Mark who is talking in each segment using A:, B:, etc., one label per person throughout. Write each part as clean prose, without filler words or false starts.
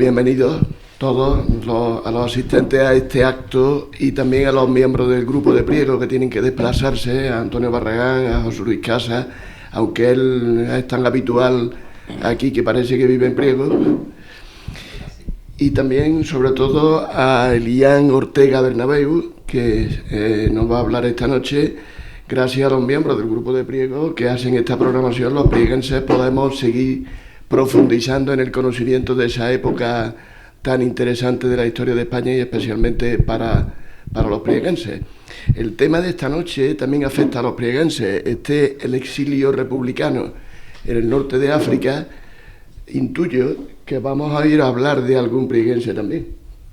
A: bienvenidos todos a los asistentes a este acto y también a los miembros del grupo de Priego que tienen que desplazarse, a Antonio Barragán, a José Luis Casas, aunque él es tan habitual aquí que parece que vive en Priego. Y también, sobre todo, a Elian Ortega Bernabeu, que nos va a hablar esta noche. Gracias a los miembros del grupo de Priego que hacen esta programación, los prieguenses podemos seguir profundizando en el conocimiento de esa época tan interesante de la historia de España y especialmente para los prieguenses. El tema de esta noche también afecta a los prieguenses. El exilio republicano en el norte de África. Intuyo que vamos a ir a hablar de algún prieguense también.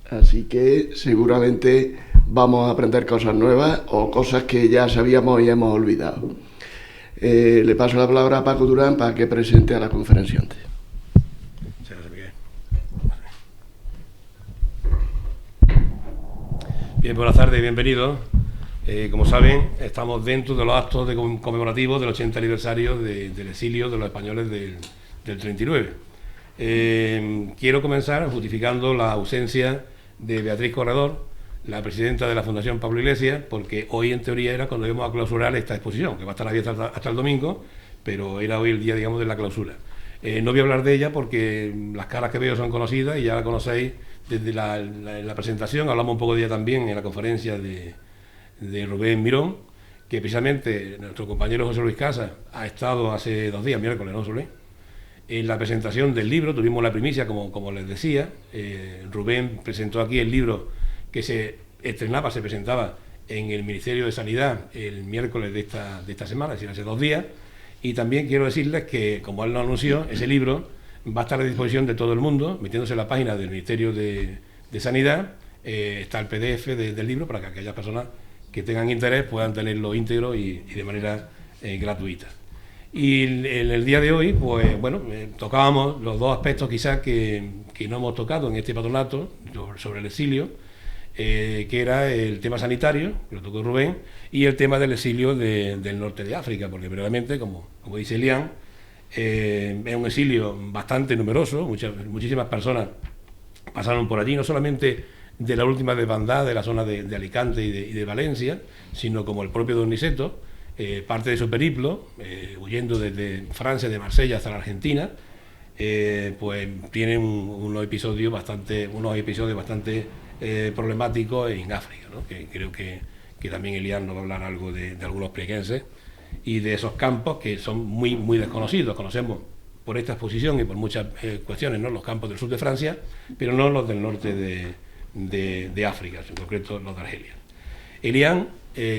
A: Así que seguramente vamos a aprender cosas nuevas o cosas que ya sabíamos y hemos olvidado. Le paso la palabra a Paco Durán para que presente a la conferenciante.
B: Bien, buenas tardes y bienvenidos. Como saben, estamos dentro de los actos conmemorativos del 80 aniversario del exilio de los españoles del 39. Quiero comenzar justificando la ausencia de Beatriz Corredor, la presidenta de la Fundación Pablo Iglesias, porque hoy en teoría era cuando íbamos a clausurar esta exposición, que va a estar abierta hasta el domingo, pero era hoy el día, digamos, de la clausura. No voy a hablar de ella porque las caras que veo son conocidas y ya la conocéis desde la presentación. Hablamos un poco de ella también en la conferencia de Rubén Mirón, que precisamente nuestro compañero José Luis Casas ha estado hace 2 días, miércoles, ¿no, Solé? En la presentación del libro, tuvimos la primicia, como les decía. Rubén presentó aquí el libro que se presentaba en el Ministerio de Sanidad el miércoles de esta semana, es decir, hace 2 días. Y también quiero decirles que, como él lo anunció, ese libro va a estar a disposición de todo el mundo, metiéndose en la página del Ministerio de Sanidad. Está el PDF del libro para que aquellas personas que tengan interés puedan tenerlo íntegro y de manera gratuita. Y en el día de hoy, pues bueno, tocábamos los 2 aspectos quizás que no hemos tocado en este patronato sobre el exilio, que era el tema sanitario, que lo tocó Rubén, y el tema del exilio del norte de África, porque brevemente, como dice Elian, es un exilio bastante numeroso. Muchísimas personas pasaron por allí, no solamente de la última desbandada de la zona de Alicante y de Valencia, sino como el propio Don Niceto, parte de su periplo, huyendo desde Francia, de Marsella hasta la Argentina, pues tienen unos episodios bastante problemáticos en África, ¿no? Que creo que también Elian nos va a hablar algo de algunos prieguenses y de esos campos que son muy, muy desconocidos. Conocemos por esta exposición y por muchas cuestiones, ¿no?, los campos del sur de Francia, pero no los del norte de África, en concreto los de Argelia. Elian,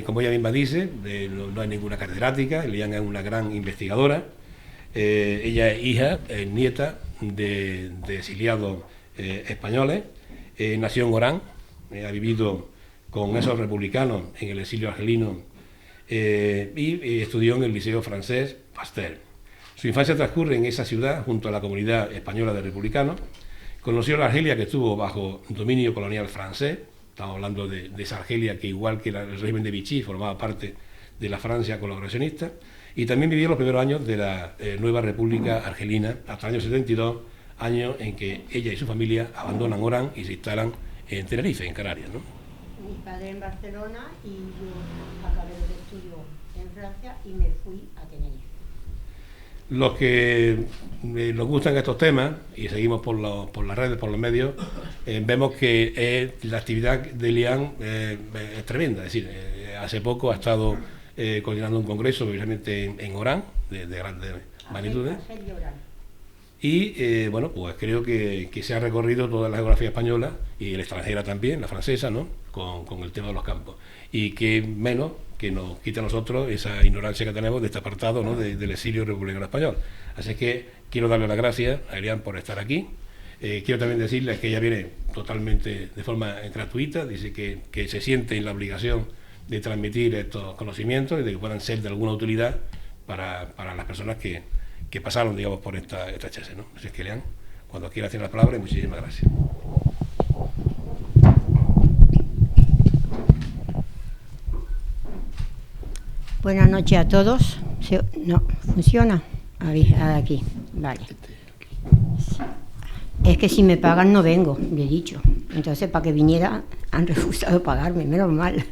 B: como ella misma dice, no es ninguna catedrática. Elian es una gran investigadora. Ella es hija, nieta de exiliados españoles. Nació en Orán, ha vivido con esos republicanos en el exilio argelino y estudió en el Liceo Francés Pasteur. Su infancia transcurre en esa ciudad junto a la comunidad española de republicanos. Conoció la Argelia que estuvo bajo dominio colonial francés. Estamos hablando de esa Argelia que, igual que el régimen de Vichy, formaba parte de la Francia colaboracionista, y también vivió los primeros años de la nueva República Argelina, hasta el año 72, año en que ella y su familia abandonan Orán y se instalan en Tenerife, en Canarias, ¿no?
C: Mi padre en Barcelona y yo acabé los estudios en Francia y me fui a Tenerife.
B: Los que nos gustan estos temas y seguimos por las redes, por los medios, vemos que la actividad de Elian es tremenda. Es decir, hace poco ha estado coordinando un congreso precisamente en Orán, de grandes magnitudes. Y bueno, pues creo que se ha recorrido toda la geografía española y la extranjera también, la francesa, ¿no?, con el tema de los campos. Y que menos que nos quita a nosotros esa ignorancia que tenemos de este apartado, ¿no?, del exilio republicano español. Así que quiero darle las gracias a Elian por estar aquí. Quiero también decirles que ella viene totalmente de forma gratuita. Dice que se siente en la obligación de transmitir estos conocimientos y de que puedan ser de alguna utilidad para las personas que pasaron, digamos, por esta chase, ¿no? Así que, Elian, cuando quiera hacer la palabra, muchísimas gracias.
C: Buenas noches a todos. ¿No funciona? A ver, aquí, vale. Es que si me pagan no vengo, le he dicho. Entonces, para que viniera, han refusado pagarme, menos mal.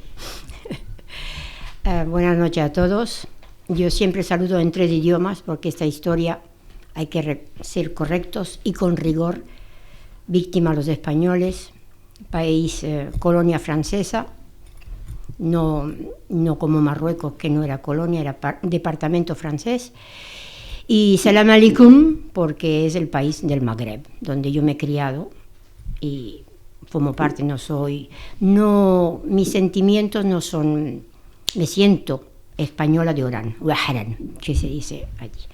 C: Buenas noches a todos. Yo siempre saludo en 3 idiomas porque esta historia hay que ser correctos y con rigor. Víctima los españoles, país colonia francesa, no como Marruecos, que no era colonia, era departamento francés. Y Salam Aleikum, porque es el país del Magreb, donde yo me he criado y formo parte, mis sentimientos no son, me siento española de Orán, que se dice allí.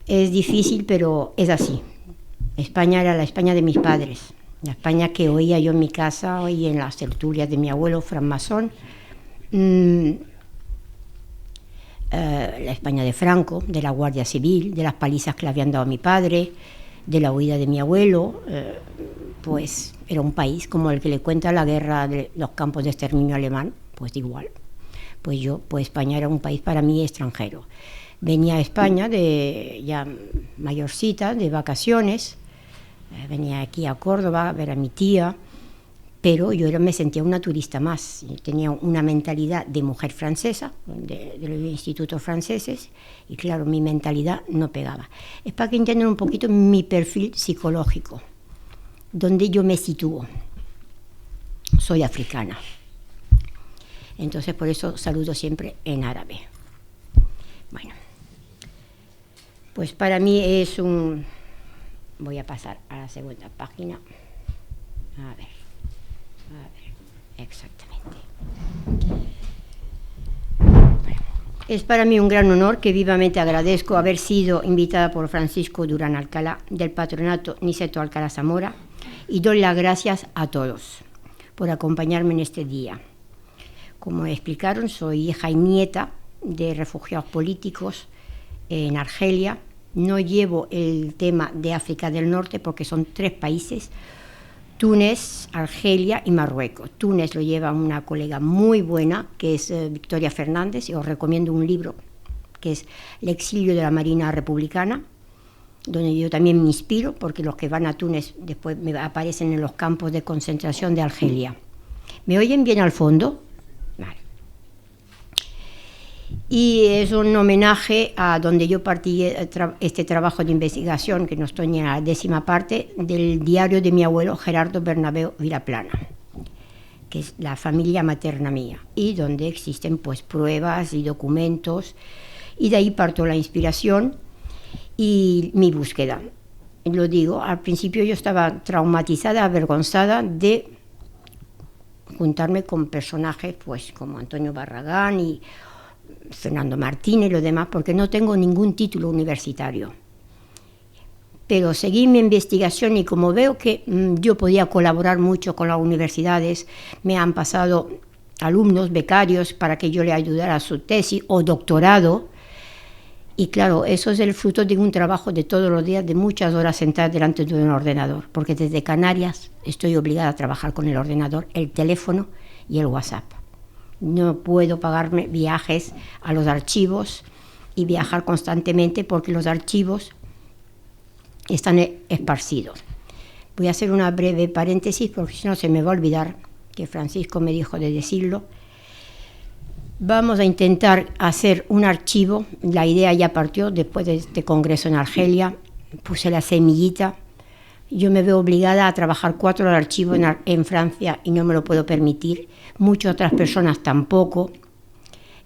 C: Es difícil, pero es así. España era la España de mis padres, la España que oía yo en mi casa, oí en las tertulias de mi abuelo francmasón. La España de Franco, de la Guardia Civil, de las palizas que le habían dado a mi padre, de la huida de mi abuelo, pues era un país como el que le cuenta la guerra de los campos de exterminio alemán, pues igual. Pues España era un país para mí extranjero. Venía a España ya mayorcita, de vacaciones, venía aquí a Córdoba a ver a mi tía, pero yo me sentía una turista más. Tenía una mentalidad de mujer francesa, de los institutos franceses, y claro, mi mentalidad no pegaba. Es para que entiendan un poquito mi perfil psicológico, donde yo me sitúo. Soy africana. Entonces, por eso saludo siempre en árabe. Bueno, pues para mí es un... Voy a pasar a la segunda página. A ver, exactamente. Bueno, es para mí un gran honor que vivamente agradezco haber sido invitada por Francisco Durán Alcalá del Patronato Niceto Alcalá Zamora y doy las gracias a todos por acompañarme en este día. Como explicaron, soy hija y nieta de refugiados políticos en Argelia. No llevo el tema de África del Norte porque son 3 países, Túnez, Argelia y Marruecos. Túnez lo lleva una colega muy buena, que es Victoria Fernández, y os recomiendo un libro que es El exilio de la Marina Republicana, donde yo también me inspiro, porque los que van a Túnez después me aparecen en los campos de concentración de Argelia. ¿Me oyen bien al fondo? Vale. Y es un homenaje a donde yo partí este trabajo de investigación, que no estoy ni en la 10ª parte, del diario de mi abuelo Gerardo Bernabéu Vilaplana, que es la familia materna mía, y donde existen pues pruebas y documentos, y de ahí parto la inspiración y mi búsqueda. Lo digo, al principio yo estaba traumatizada, avergonzada de juntarme con personajes pues como Antonio Barragán y Fernando Martínez y lo demás, porque no tengo ningún título universitario. Pero seguí mi investigación y como veo que yo podía colaborar mucho con las universidades, me han pasado alumnos, becarios, para que yo le ayudara a su tesis o doctorado. Y claro, eso es el fruto de un trabajo de todos los días, de muchas horas sentadas delante de un ordenador, porque desde Canarias estoy obligada a trabajar con el ordenador, el teléfono y el WhatsApp. No puedo pagarme viajes a los archivos y viajar constantemente porque los archivos están esparcidos. Voy a hacer una breve paréntesis porque si no se me va a olvidar, que Francisco me dijo de decirlo. Vamos a intentar hacer un archivo, la idea ya partió después de este congreso en Argelia, puse la semillita. Yo me veo obligada a trabajar 4 archivos en Francia y no me lo puedo permitir. Muchas otras personas tampoco.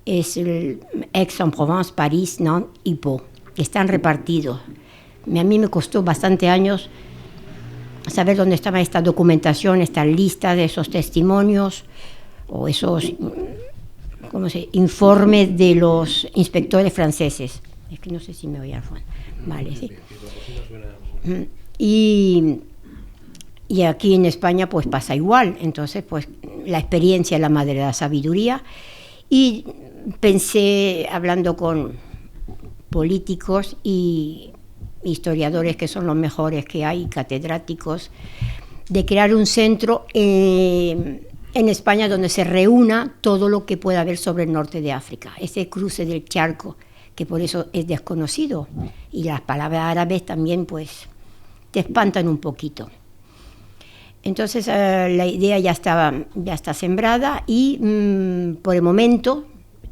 C: Es el Aix-en-Provence, París, Nantes y Pau, que están repartidos. A mí me costó bastante años saber dónde estaba esta documentación, esta lista de esos testimonios o esos informes de los inspectores franceses. Es que no sé si me voy a fondo. Vale, sí. Y aquí en España pues pasa igual. Entonces pues la experiencia es la madre de la sabiduría, y pensé, hablando con políticos y historiadores que son los mejores que hay, catedráticos, de crear un centro en España donde se reúna todo lo que pueda haber sobre el norte de África, ese cruce del charco, que por eso es desconocido, y las palabras árabes también pues te espantan un poquito. Entonces la idea ya está sembrada y por el momento,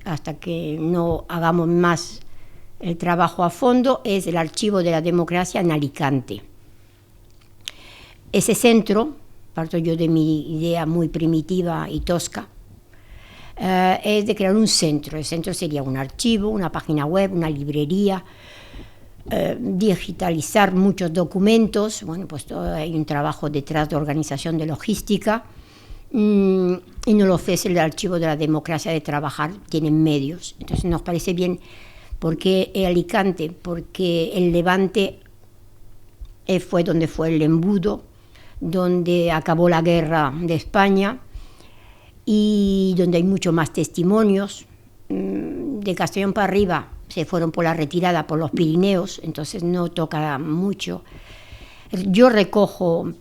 C: hasta que no hagamos más el trabajo a fondo, es el Archivo de la Democracia en Alicante. Ese centro, parto yo de mi idea muy primitiva y tosca, es de crear un centro. El centro sería un archivo, una página web, una librería, digitalizar muchos documentos. Bueno, pues hay un trabajo detrás de organización de logística y nos lo ofrece el Archivo de la Democracia de trabajar, tienen medios. Entonces nos parece bien. ¿Por qué Alicante? Porque el Levante fue donde fue el embudo, donde acabó la guerra de España y donde hay mucho más testimonios. De Castellón para arriba se fueron por la retirada por los Pirineos, entonces no toca mucho. Yo recojo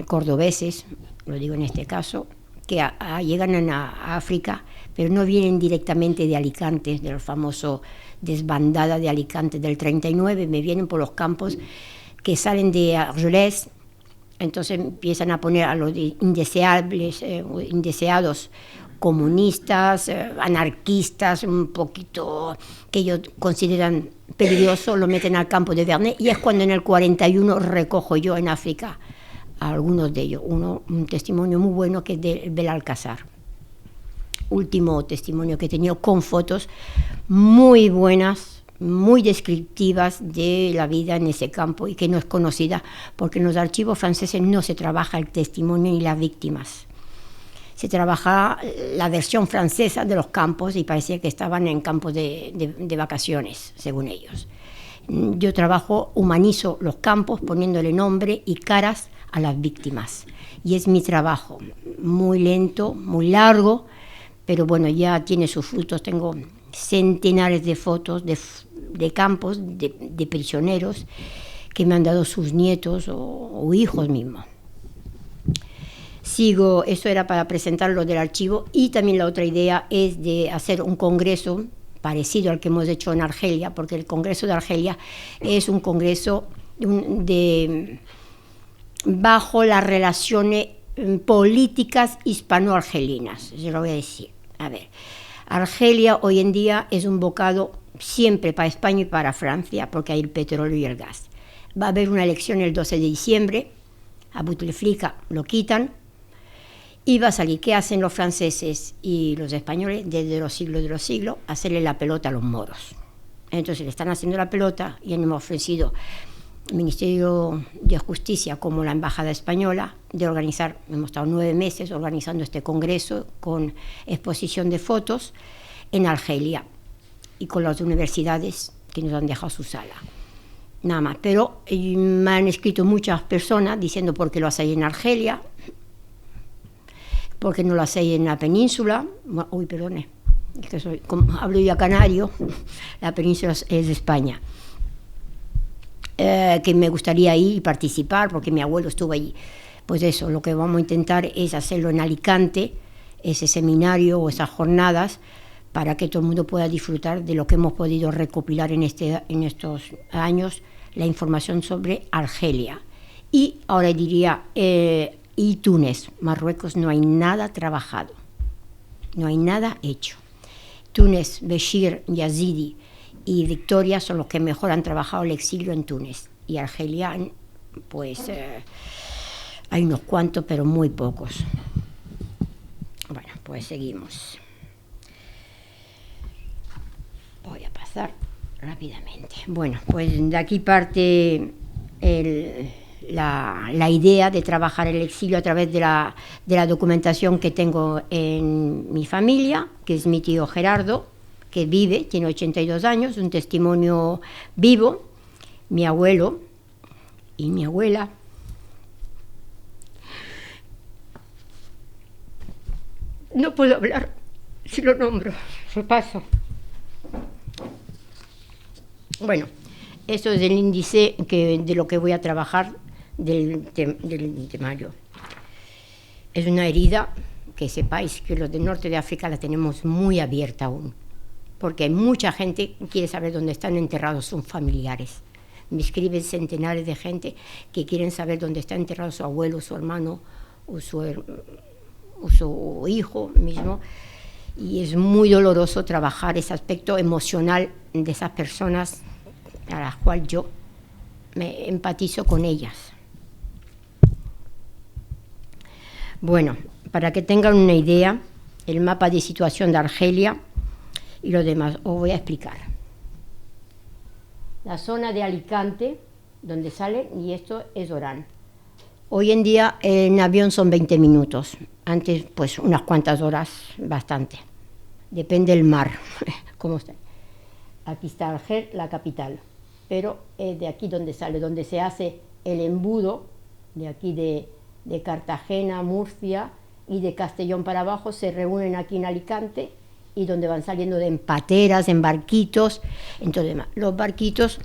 C: cordobeses, lo digo en este caso, que llegan a África, pero no vienen directamente de Alicante, de la famosa desbandada de Alicante del 39, me vienen por los campos que salen de Argelès. Entonces empiezan a poner a los indeseados comunistas, anarquistas, un poquito que ellos consideran peligroso, lo meten al campo de Vernet, y es cuando en el 41 recojo yo en África a algunos de ellos. Un testimonio muy bueno que es de Belalcázar. Último testimonio que he tenido con fotos muy buenas, muy descriptivas de la vida en ese campo y que no es conocida porque en los archivos franceses no se trabaja el testimonio ni las víctimas. Se trabaja la versión francesa de los campos y parecía que estaban en campos de vacaciones, según ellos. Yo humanizo los campos poniéndole nombre y caras a las víctimas. Y es mi trabajo, muy lento, muy largo, pero bueno, ya tiene sus frutos. Tengo centenares de fotos de campos, de prisioneros que me han dado sus nietos o hijos mismos. Eso era para presentar lo del archivo, y también la otra idea es de hacer un congreso parecido al que hemos hecho en Argelia, porque el Congreso de Argelia es un congreso bajo las relaciones políticas hispano-argelinas. Yo lo voy a decir. A ver, Argelia hoy en día es un bocado siempre para España y para Francia, porque hay el petróleo y el gas. Va a haber una elección el 12 de diciembre, a Bouteflika lo quitan, y va a salir, ¿qué hacen los franceses y los españoles desde los siglos? Hacerle la pelota a los moros. Entonces le están haciendo la pelota y hemos ofrecido al Ministerio de Justicia como la Embajada Española de organizar, hemos estado 9 meses organizando este congreso con exposición de fotos en Argelia y con las universidades que nos han dejado su sala. Nada más, pero me han escrito muchas personas diciendo por qué lo hacéis en Argelia, porque no lo hacéis en la península. Uy, perdone, es que hablo yo a canario, la península es de España. Que me gustaría ir y participar, porque mi abuelo estuvo allí. Pues eso, lo que vamos a intentar es hacerlo en Alicante, ese seminario o esas jornadas, para que todo el mundo pueda disfrutar de lo que hemos podido recopilar en estos años, la información sobre Argelia. Y ahora diría, y Túnez, Marruecos, no hay nada trabajado, no hay nada hecho. Túnez, Béchir, Yazidi y Victoria son los que mejor han trabajado el exilio en Túnez. Y Argelia, pues hay unos cuantos, pero muy pocos. Bueno, pues seguimos. Voy a pasar rápidamente. Bueno, pues de aquí parte la idea de trabajar el exilio a través de la documentación que tengo en mi familia, que es mi tío Gerardo, que vive, tiene 82 años, un testimonio vivo, mi abuelo y mi abuela. No puedo hablar si lo nombro, repaso. Bueno, eso es el índice de lo que voy a trabajar del temario. Es una herida que sepáis que los del norte de África la tenemos muy abierta aún, porque hay mucha gente que quiere saber dónde están enterrados sus familiares. Me escriben centenares de gente que quieren saber dónde está enterrado su abuelo, su hermano o su hijo mismo. Y es muy doloroso trabajar ese aspecto emocional de esas personas a las cuales yo me empatizo con ellas. Bueno, para que tengan una idea, el mapa de situación de Argelia y lo demás, os voy a explicar. La zona de Alicante, donde sale, y esto es Orán. Hoy en día en avión son 20 minutos, antes pues unas cuantas horas, bastante. Depende del mar, cómo está. Aquí está Argel, la capital, pero es de aquí donde sale, donde se hace el embudo, de aquí de Cartagena, Murcia y de Castellón para abajo, se reúnen aquí en Alicante y donde van saliendo en pateras, en barquitos. Entonces, los barquitos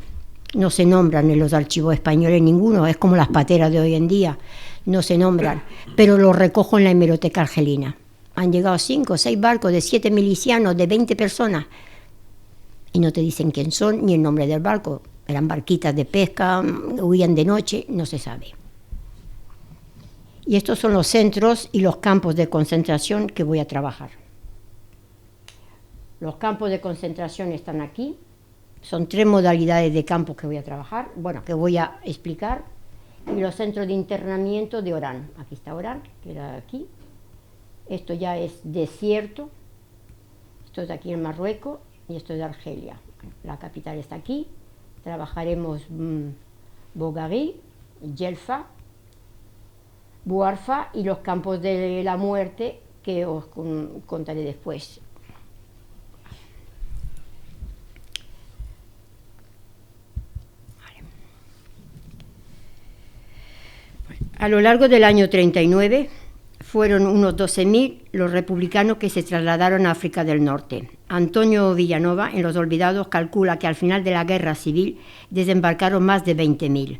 C: no se nombran en los archivos españoles ninguno, es como las pateras de hoy en día, no se nombran, pero los recojo en la hemeroteca argelina. Han llegado 5 o 6 barcos de 7 milicianos, de 20 personas, y no te dicen quién son ni el nombre del barco. Eran barquitas de pesca, huían de noche, no se sabe. Y estos son los centros y los campos de concentración que voy a trabajar. Los campos de concentración están aquí. Son 3 modalidades de campos que voy a trabajar, bueno, que voy a explicar. Y los centros de internamiento de Orán. Aquí está Orán, que era aquí. Esto ya es desierto. Esto es aquí en Marruecos y esto es de Argelia. La capital está aquí. Trabajaremos Bogarí, Yelfa, Buarfa y los campos de la muerte que os contaré después. A lo largo del año 39 fueron unos 12.000 los republicanos que se trasladaron a África del Norte. Antonio Villanova, en Los Olvidados, calcula que al final de la guerra civil desembarcaron más de 20.000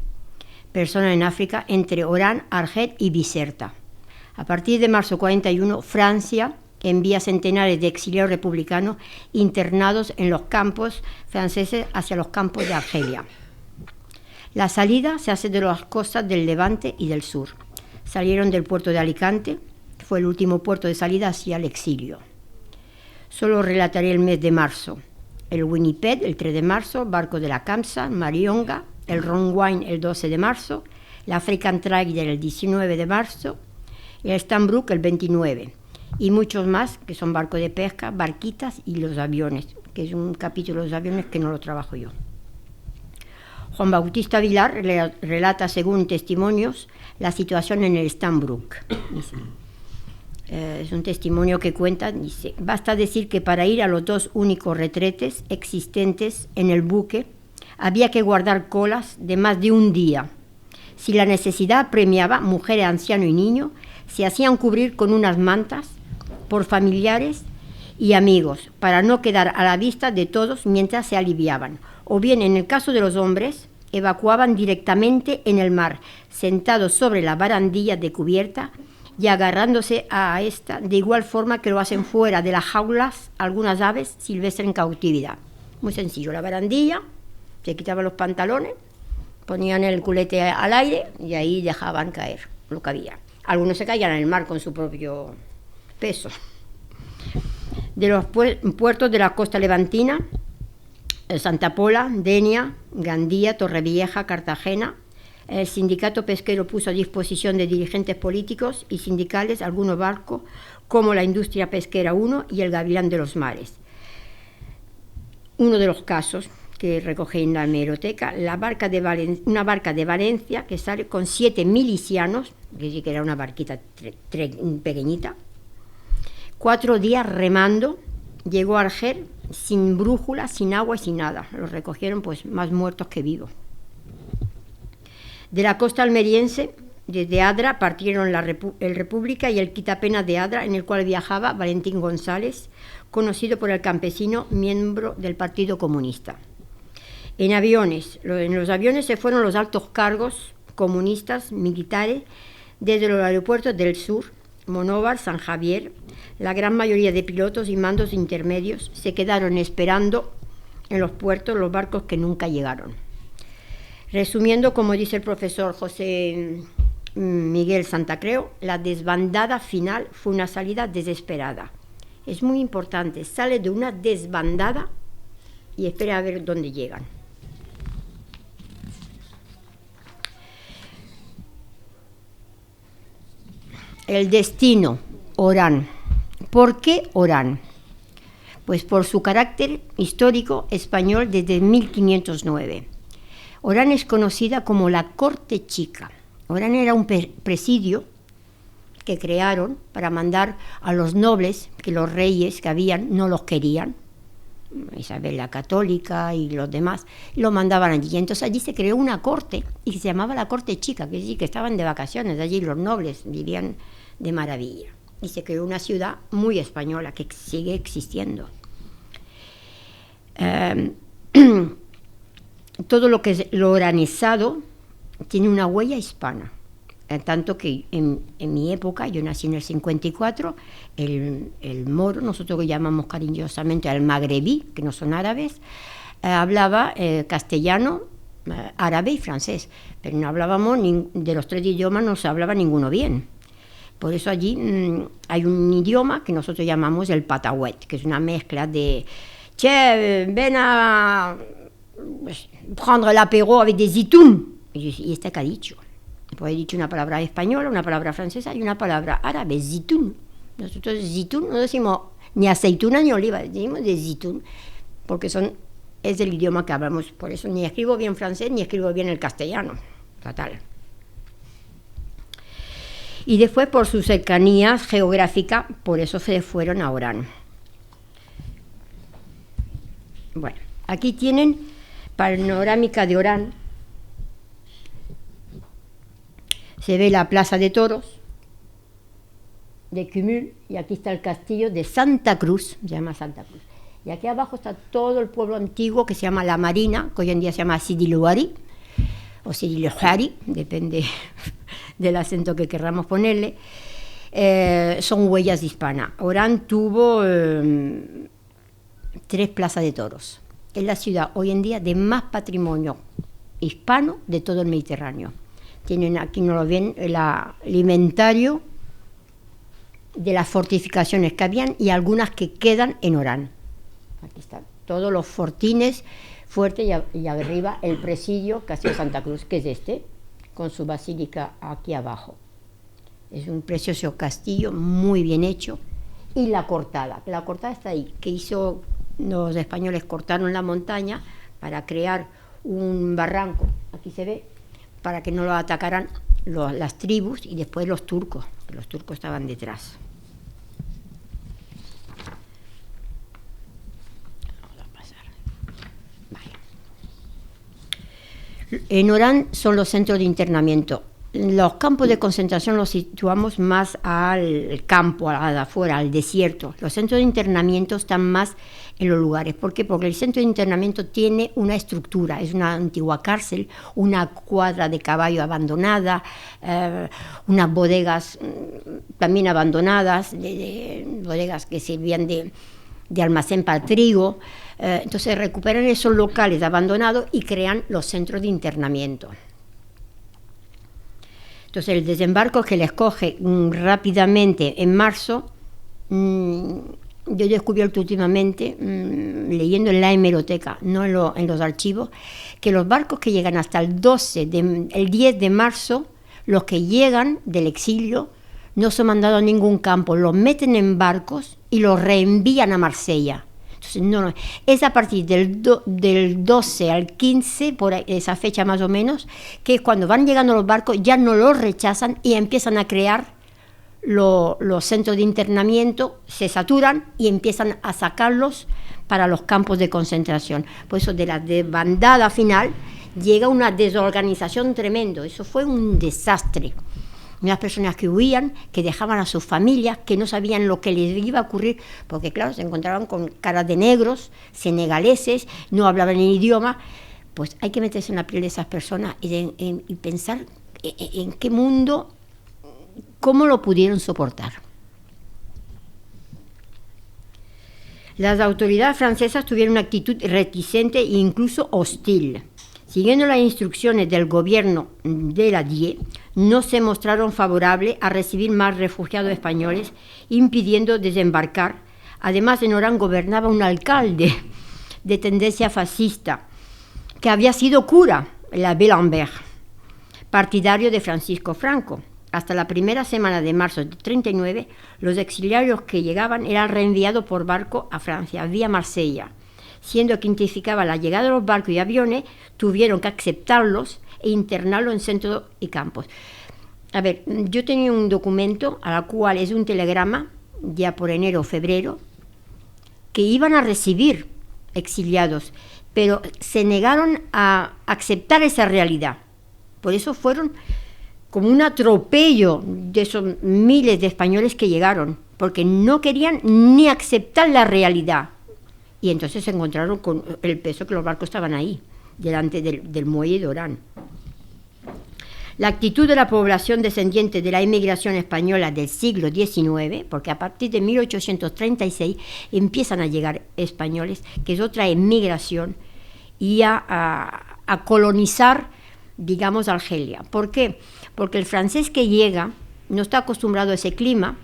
C: personas en África, entre Orán, Argel y Biserta. A partir de marzo 41, Francia envía centenares de exiliados republicanos internados en los campos franceses hacia los campos de Argelia. La salida se hace de las costas del Levante y del sur. Salieron del puerto de Alicante, fue el último puerto de salida hacia el exilio. Solo relataré el mes de marzo. El Winnipeg, el 3 de marzo, barco de la Kamsa, Marionga, el Ron Wine el 12 de marzo, el African Trader el 19 de marzo, el Stambrook el 29, y muchos más que son barcos de pesca, barquitas y los aviones, que es un capítulo de los aviones que no lo trabajo yo. Juan Bautista Vilar relata, según testimonios, la situación en el Stambrook. Es un testimonio que cuenta, dice: basta decir que para ir a los 2 únicos retretes existentes en el buque había que guardar colas de más de un día. Si la necesidad premiaba, mujeres, ancianos y niños se hacían cubrir con unas mantas por familiares y amigos para no quedar a la vista de todos mientras se aliviaban. O bien, en el caso de los hombres, evacuaban directamente en el mar, sentados sobre la barandilla de cubierta y agarrándose a esta, de igual forma que lo hacen fuera de las jaulas algunas aves silvestres en cautividad. Muy sencillo, la barandilla, se quitaban los pantalones, ponían el culete al aire y ahí dejaban caer lo que había. Algunos se caían en el mar con su propio peso. De los puertos de la costa levantina, Santa Pola, Denia, Gandía, Torrevieja, Cartagena, el sindicato pesquero puso a disposición de dirigentes políticos y sindicales algunos barcos como la Industria Pesquera 1 y el Gavilán de los Mares. Uno de los casos que recogí en la hemeroteca, una barca de Valencia que sale con 7 milicianos, que sí que era una barquita pequeñita, 4 días remando, llegó a Argel sin brújula, sin agua y sin nada. Los recogieron pues más muertos que vivos. De la costa almeriense, desde Adra, partieron el República y el Quitapena de Adra, en el cual viajaba Valentín González, conocido por el campesino, miembro del Partido Comunista. En los aviones se fueron los altos cargos comunistas, militares, desde los aeropuertos del sur, Monóvar, San Javier. La gran mayoría de pilotos y mandos intermedios se quedaron esperando en los puertos los barcos que nunca llegaron. Resumiendo, como dice el profesor José Miguel Santacreu, la desbandada final fue una salida desesperada. Es muy importante, sale de una desbandada y espera a ver dónde llegan. El destino, Orán. ¿Por qué Orán? Pues por su carácter histórico español desde 1509. Orán es conocida como la Corte Chica. Orán era un presidio que crearon para mandar a los nobles, que los reyes que habían no los querían, Isabel la Católica y los demás, lo mandaban allí. Entonces allí se creó una corte y se llamaba la Corte Chica, que sí, que estaban de vacaciones allí, los nobles vivían de maravilla. Y se creó una ciudad muy española que sigue existiendo. Todo lo que es lo oranizado tiene una huella hispana. Tanto que en mi época, yo nací en el 54, el moro, nosotros lo llamamos cariñosamente al magrebí, que no son árabes, hablaba castellano, árabe y francés, pero no hablábamos, de los tres idiomas no se hablaba ninguno bien. Por eso allí hay un idioma que nosotros llamamos el patagüet, que es una mezcla de che, ven a prendre l'apéro avec des zitoun. Y este que ha dicho. Pues he dicho una palabra española, una palabra francesa y una palabra árabe, zitoun. Nosotros zitoun no decimos ni aceituna ni oliva, decimos de zitoun, porque es el idioma que hablamos. Por eso ni escribo bien francés ni escribo bien el castellano. Fatal. Y después, por su cercanía geográfica, por eso se fueron a Orán. Bueno, aquí tienen panorámica de Orán. Se ve la plaza de toros de Cumul y aquí está el castillo de Santa Cruz, se llama Santa Cruz. Y aquí abajo está todo el pueblo antiguo que se llama La Marina, que hoy en día se llama Sidi Louari, o Sidi Louari, depende del acento que querramos ponerle. Son huellas hispanas. Orán tuvo 3 plazas de toros. Es la ciudad hoy en día de más patrimonio hispano de todo el Mediterráneo. Tienen aquí, no lo ven, el inventario de las fortificaciones que habían y algunas que quedan en Orán. Aquí están todos los fortines fuertes y arriba el presidio Castillo Santa Cruz, que es este, con su basílica aquí abajo. Es un precioso castillo muy bien hecho. Y la cortada está ahí, que hizo los españoles, cortaron la montaña para crear un barranco, aquí se ve, para que no lo atacaran las tribus y después los turcos, que los turcos estaban detrás. Vamos a pasar. Vale. En Orán son los centros de internamiento. Los campos de concentración los situamos más al campo, afuera, al desierto. Los centros de internamiento están más en los lugares. ¿Por qué? Porque el centro de internamiento tiene una estructura, es una antigua cárcel, una cuadra de caballo abandonada, unas bodegas también abandonadas, bodegas que servían de almacén para trigo. Entonces recuperan esos locales abandonados y crean los centros de internamiento. Entonces el desembarco que les coge rápidamente en marzo, yo he descubierto últimamente, leyendo en la hemeroteca, no en los archivos, que los barcos que llegan hasta el 10 de marzo, los que llegan del exilio, no son mandados a ningún campo, los meten en barcos y los reenvían a Marsella. Entonces, no, es a partir del 12 al 15, por esa fecha más o menos, que cuando van llegando los barcos ya no los rechazan y empiezan a crear los centros de internamiento, se saturan y empiezan a sacarlos para los campos de concentración. Por eso de la desbandada final llega una desorganización tremenda. Eso fue un desastre. Unas personas que huían, que dejaban a sus familias, que no sabían lo que les iba a ocurrir, porque claro, se encontraban con caras de negros, senegaleses, no hablaban el idioma. Pues hay que meterse en la piel de esas personas y pensar en qué mundo, cómo lo pudieron soportar. Las autoridades francesas tuvieron una actitud reticente e incluso hostil. siguiendo las instrucciones del gobierno de la Die, no se mostraron favorables a recibir más refugiados españoles, impidiendo desembarcar. Además, en Orán gobernaba un alcalde de tendencia fascista, que había sido cura, el abbé Lambert, partidario de Francisco Franco. Hasta la primera semana de marzo de 39, los exiliados que llegaban eran reenviados por barco a Francia, vía Marsella. Siendo que identificaba la llegada de los barcos y aviones, tuvieron que aceptarlos e internarlos en centros y campos. A ver, yo tenía un documento, a la cual es un telegrama, ya por enero o febrero, que iban a recibir exiliados, pero se negaron a aceptar esa realidad. Por eso fueron como un atropello de esos miles de españoles que llegaron, porque no querían ni aceptar la realidad. Y entonces se encontraron con el peso que los barcos estaban ahí, delante del muelle de Orán. La actitud de la población descendiente de la inmigración española del siglo XIX, porque a partir de 1836 empiezan a llegar españoles, que es otra inmigración, y a colonizar, digamos, Argelia. ¿Por qué? Porque el francés que llega no está acostumbrado a ese clima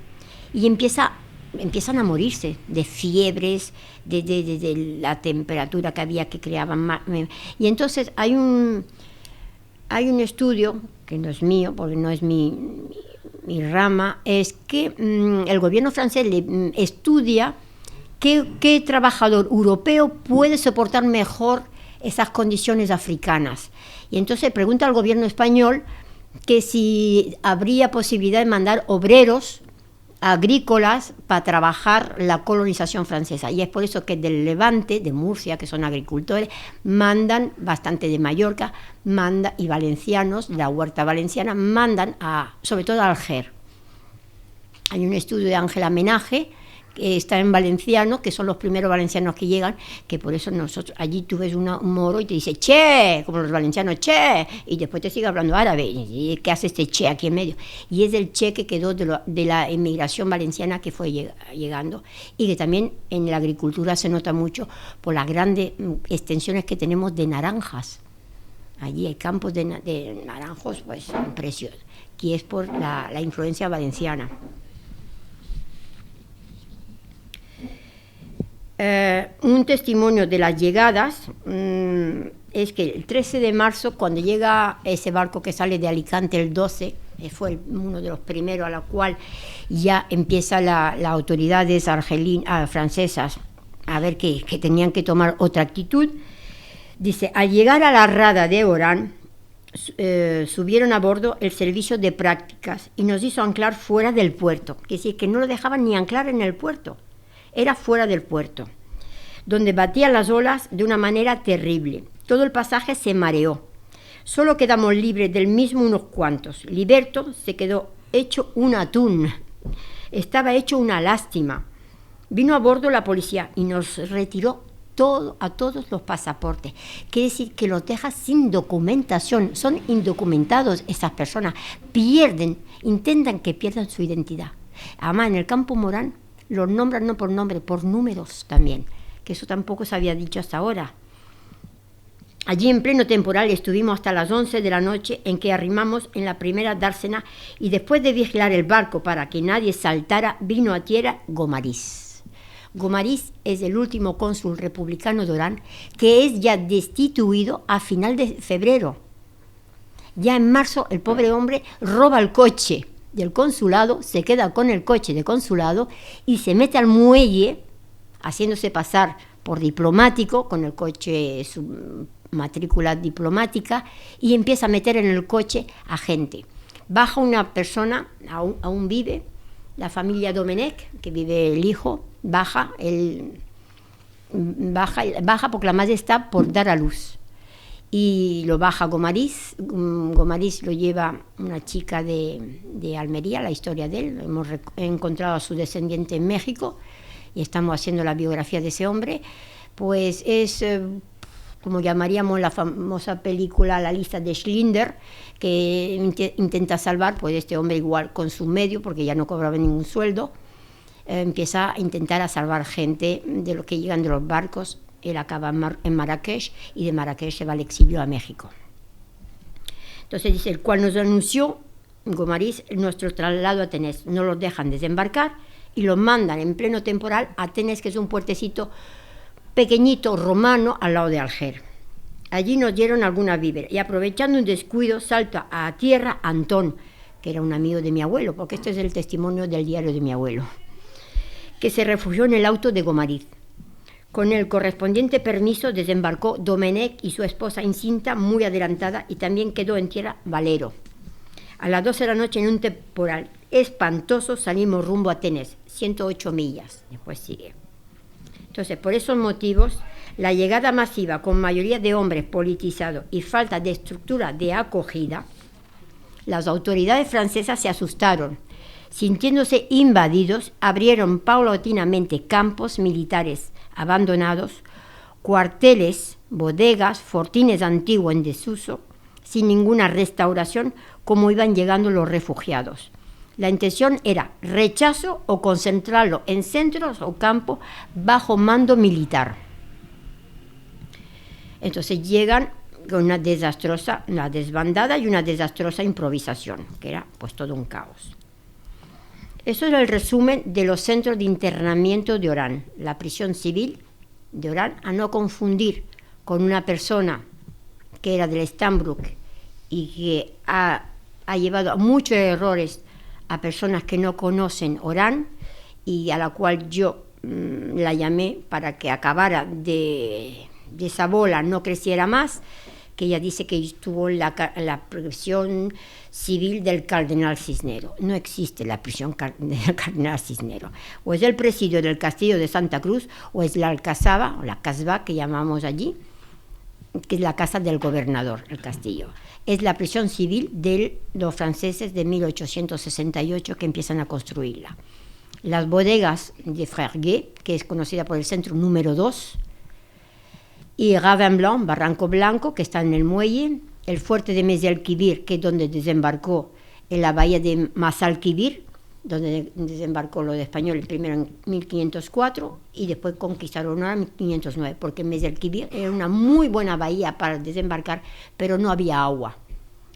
C: y empiezan a morirse de fiebres, de la temperatura que había, que creaban. Y entonces hay un estudio, que no es mío, porque no es mi rama, es que el gobierno francés estudia qué trabajador europeo puede soportar mejor esas condiciones africanas. Y entonces pregunta al gobierno español que si habría posibilidad de mandar obreros agrícolas para trabajar la colonización francesa. Y es por eso que del Levante, de Murcia, que son agricultores, mandan bastante de Mallorca, y valencianos, la huerta valenciana, mandan sobre todo a Alger. Hay un estudio de Ángela Menaje, que está en valenciano, que son los primeros valencianos que llegan, que por eso nosotros, allí tú ves un moro y te dice che, como los valencianos, che, y después te sigue hablando árabe, y ¿qué hace este che aquí en medio? Y es el che que quedó de la inmigración valenciana que fue llegando, y que también en la agricultura se nota mucho por las grandes extensiones que tenemos de naranjas. Allí hay campos de naranjos, pues, preciosos, que es por la influencia valenciana. Un testimonio de las llegadas es que el 13 de marzo, cuando llega ese barco que sale de Alicante el 12, fue uno de los primeros a la cual ya empieza las autoridades francesas a ver que tenían que tomar otra actitud. Dice, al llegar a la rada de Orán, subieron a bordo el servicio de prácticas y nos hizo anclar fuera del puerto, que es decir, que no lo dejaban ni anclar en el puerto. Era fuera del puerto, donde batían las olas de una manera terrible. Todo el pasaje se mareó. Solo quedamos libres del mismo unos cuantos. Liberto se quedó hecho un atún. Estaba hecho una lástima. Vino a bordo la policía y nos retiró a todos los pasaportes. Quiere decir que los deja sin documentación. Son indocumentados esas personas. Intentan que pierdan su identidad. Además, en el campo Morán los nombran no por nombre, por números también, que eso tampoco se había dicho hasta ahora. Allí en pleno temporal estuvimos hasta las 11 de la noche, en que arrimamos en la primera dársena, y después de vigilar el barco para que nadie saltara, vino a tierra Gomariz. Gomariz es el último cónsul republicano de Orán, que es ya destituido a final de febrero. Ya en marzo el pobre hombre roba el coche del consulado, se queda con el coche de consulado y se mete al muelle haciéndose pasar por diplomático con el coche, su matrícula diplomática, y empieza a meter en el coche a gente. Baja una persona, aún vive, la familia Domenech, que vive el hijo, baja porque la madre está por dar a luz. Y lo baja Gomariz. Gomariz lo lleva una chica de Almería, la historia de él. Hemos encontrado a su descendiente en México y estamos haciendo la biografía de ese hombre. Pues es, como llamaríamos la famosa película La lista de Schindler, que intenta salvar, pues este hombre igual con su medio, porque ya no cobraba ningún sueldo, empieza a intentar a salvar gente de los que llegan de los barcos él acaba en Marrakech y de Marrakech se va al exilio a México. Entonces dice, el cual nos anunció Gomariz nuestro traslado a Atenes. No los dejan desembarcar y los mandan en pleno temporal a Atenes, que es un puertecito pequeñito romano al lado de Alger. Allí nos dieron algunas víveres y aprovechando un descuido salta a tierra Antón, que era un amigo de mi abuelo, porque este es el testimonio del diario de mi abuelo, que se refugió en el auto de Gomariz. Con el correspondiente permiso desembarcó Domenech y su esposa incinta muy adelantada y también quedó en tierra Valero. A las 12 de la noche, en un temporal espantoso, salimos rumbo a Atenes, 108 millas. Después sigue. Entonces, por esos motivos, la llegada masiva con mayoría de hombres politizados y falta de estructura de acogida, las autoridades francesas se asustaron. Sintiéndose invadidos, abrieron paulatinamente campos militares abandonados, cuarteles, bodegas, fortines antiguos en desuso, sin ninguna restauración, como iban llegando los refugiados. La intención era rechazo o concentrarlo en centros o campos bajo mando militar. Entonces llegan con una desbandada y una desastrosa improvisación, que era pues todo un caos. Eso era el resumen de los centros de internamiento de Orán, la prisión civil de Orán, a no confundir con una persona que era del Stambrook y que ha llevado a muchos errores a personas que no conocen Orán y a la cual yo la llamé para que acabara de esa bola, no creciera más, que ella dice que estuvo en la prisión civil del Cardenal Cisnero. No existe la prisión del Cardenal Cisnero. O es el presidio del castillo de Santa Cruz, o es la alcazaba, o la casbah que llamamos allí, que es la casa del gobernador, el castillo. Es la prisión civil de los franceses de 1868 que empiezan a construirla. Las bodegas de Frerguet, que es conocida por el centro número 2, y Ravin Blanc, Barranco Blanco, que está en el muelle, el fuerte de Mezalquivir, que es donde desembarcó en la bahía de Mazalquivir, donde desembarcó los españoles primero en 1504 y después conquistaron en 1509, porque Mezalquivir era una muy buena bahía para desembarcar, pero no había agua.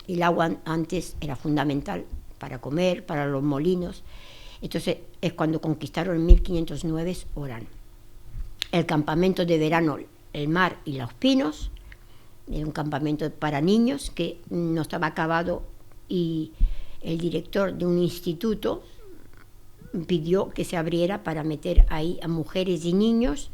C: Y el agua antes era fundamental para comer, para los molinos. Entonces es cuando conquistaron en 1509 Orán. El campamento de verano, el mar y los pinos, era un campamento para niños que no estaba acabado y el director de un instituto pidió que se abriera para meter ahí a mujeres y niños.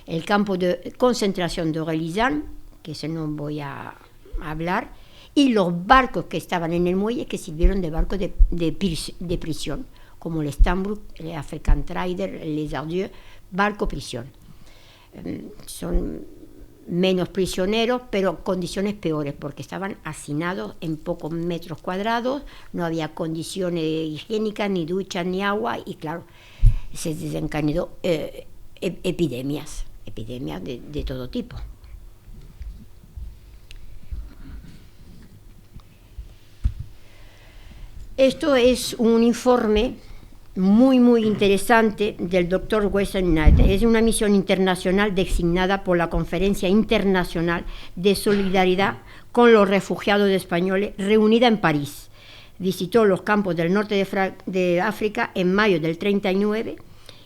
C: El campo de concentración de Relizán, que ese no voy a hablar, y los barcos que estaban en el muelle que sirvieron de barcos de prisión, como el Stambrook, el African Trader, el Les Ardieux, barco prisión. Son menos prisioneros, pero condiciones peores, porque estaban hacinados en pocos metros cuadrados, no había condiciones higiénicas, ni duchas, ni agua, y claro, se desencadenó epidemias de todo tipo. Esto es un informe muy interesante del doctor Wesley Knight. Es una misión internacional designada por la Conferencia Internacional de Solidaridad con los Refugiados Españoles, reunida en París. Visitó los campos del norte de África en mayo del 39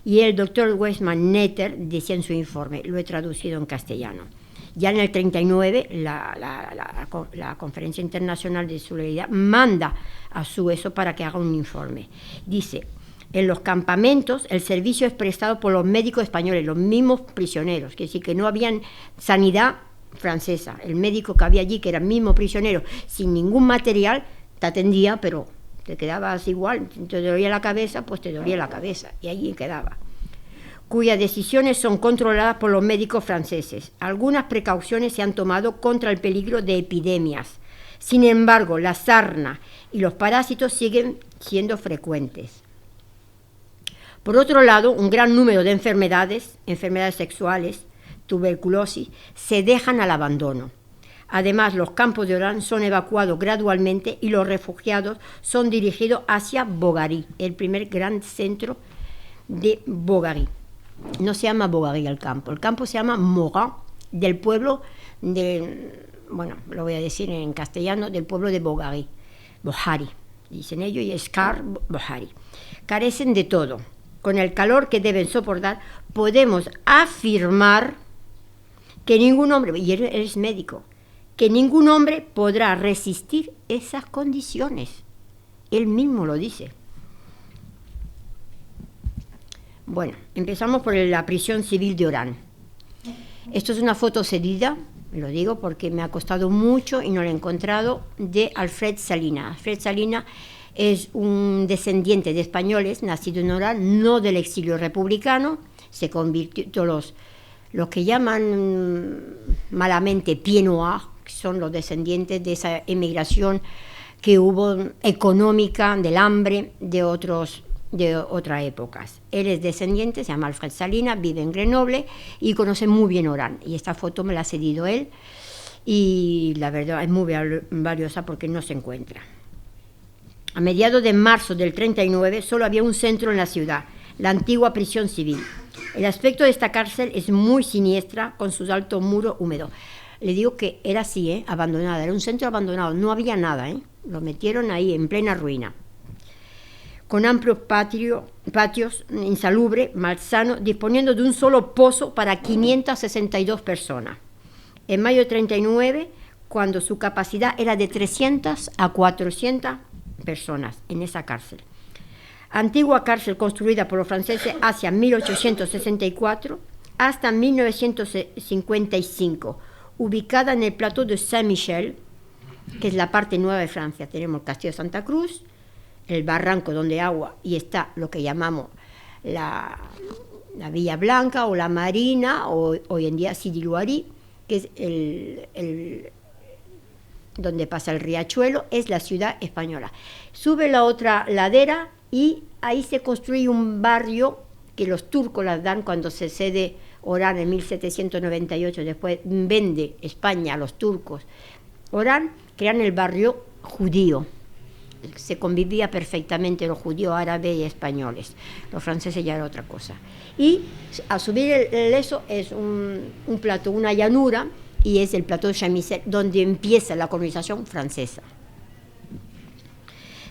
C: y el doctor Wesley Knight decía en su informe, lo he traducido en castellano. Ya en el 39 la Conferencia Internacional de Solidaridad manda a Sueso para que haga un informe. Dice: en los campamentos el servicio es prestado por los médicos españoles, los mismos prisioneros, que sí que no habían sanidad francesa. El médico que había allí, que era el mismo prisionero, sin ningún material, te atendía, pero te quedabas igual. Te dolía la cabeza, pues te dolía la cabeza, y allí quedaba. Cuyas decisiones son controladas por los médicos franceses. Algunas precauciones se han tomado contra el peligro de epidemias. Sin embargo, la sarna y los parásitos siguen siendo frecuentes. Por otro lado, un gran número de enfermedades sexuales, tuberculosis, se dejan al abandono. Además, los campos de Orán son evacuados gradualmente y los refugiados son dirigidos hacia Bogari, el primer gran centro de Bogari. no se llama Bogary el campo se llama Morin, del pueblo bueno, lo voy a decir en castellano, del pueblo de Bogary, dicen ellos, y Scar Bohari. Carecen de todo. Con el calor que deben soportar, podemos afirmar que ningún hombre, y él es médico, que ningún hombre podrá resistir esas condiciones. Él mismo lo dice. Bueno, empezamos por la prisión civil de Orán. Esto es una foto cedida, lo digo porque me ha costado mucho y no la he encontrado, de Alfred Salina. Alfred Salina es un descendiente de españoles, nacido en Orán, no del exilio republicano, se convirtió, los que llaman malamente pieds noirs, que son los descendientes de esa emigración que hubo económica, del hambre, de otras épocas. Él es descendiente, se llama Alfred Salina, vive en Grenoble y conoce muy bien Orán. Y esta foto me la ha cedido él y la verdad es muy valiosa porque no se encuentra. A mediados de marzo del 39 solo había un centro en la ciudad, la antigua prisión civil. El aspecto de esta cárcel es muy siniestra, con sus altos muros húmedos. Le digo que era así, abandonada, era un centro abandonado, no había nada, lo metieron ahí en plena ruina. Con amplios patios insalubres, malsanos, disponiendo de un solo pozo para 562 personas. En mayo de 39, cuando su capacidad era de 300 a 400 personas en esa cárcel. Antigua cárcel construida por los franceses hacia 1864 hasta 1955, ubicada en el plateau de Saint-Michel, que es la parte nueva de Francia. Tenemos el Castillo de Santa Cruz, el barranco donde agua, y está lo que llamamos la Villa Blanca o la Marina, o hoy en día Sidi Louari, que es donde pasa el riachuelo, es la ciudad española. Sube la otra ladera y ahí se construye un barrio que los turcos las dan cuando se cede Orán en 1798, después vende España a los turcos Orán, crean el barrio judío. Se convivía perfectamente los judíos, árabes y españoles. Los franceses ya era otra cosa. Y a subir eso es un plato, una llanura, y es el plateau de Saint-Michel, donde empieza la colonización francesa.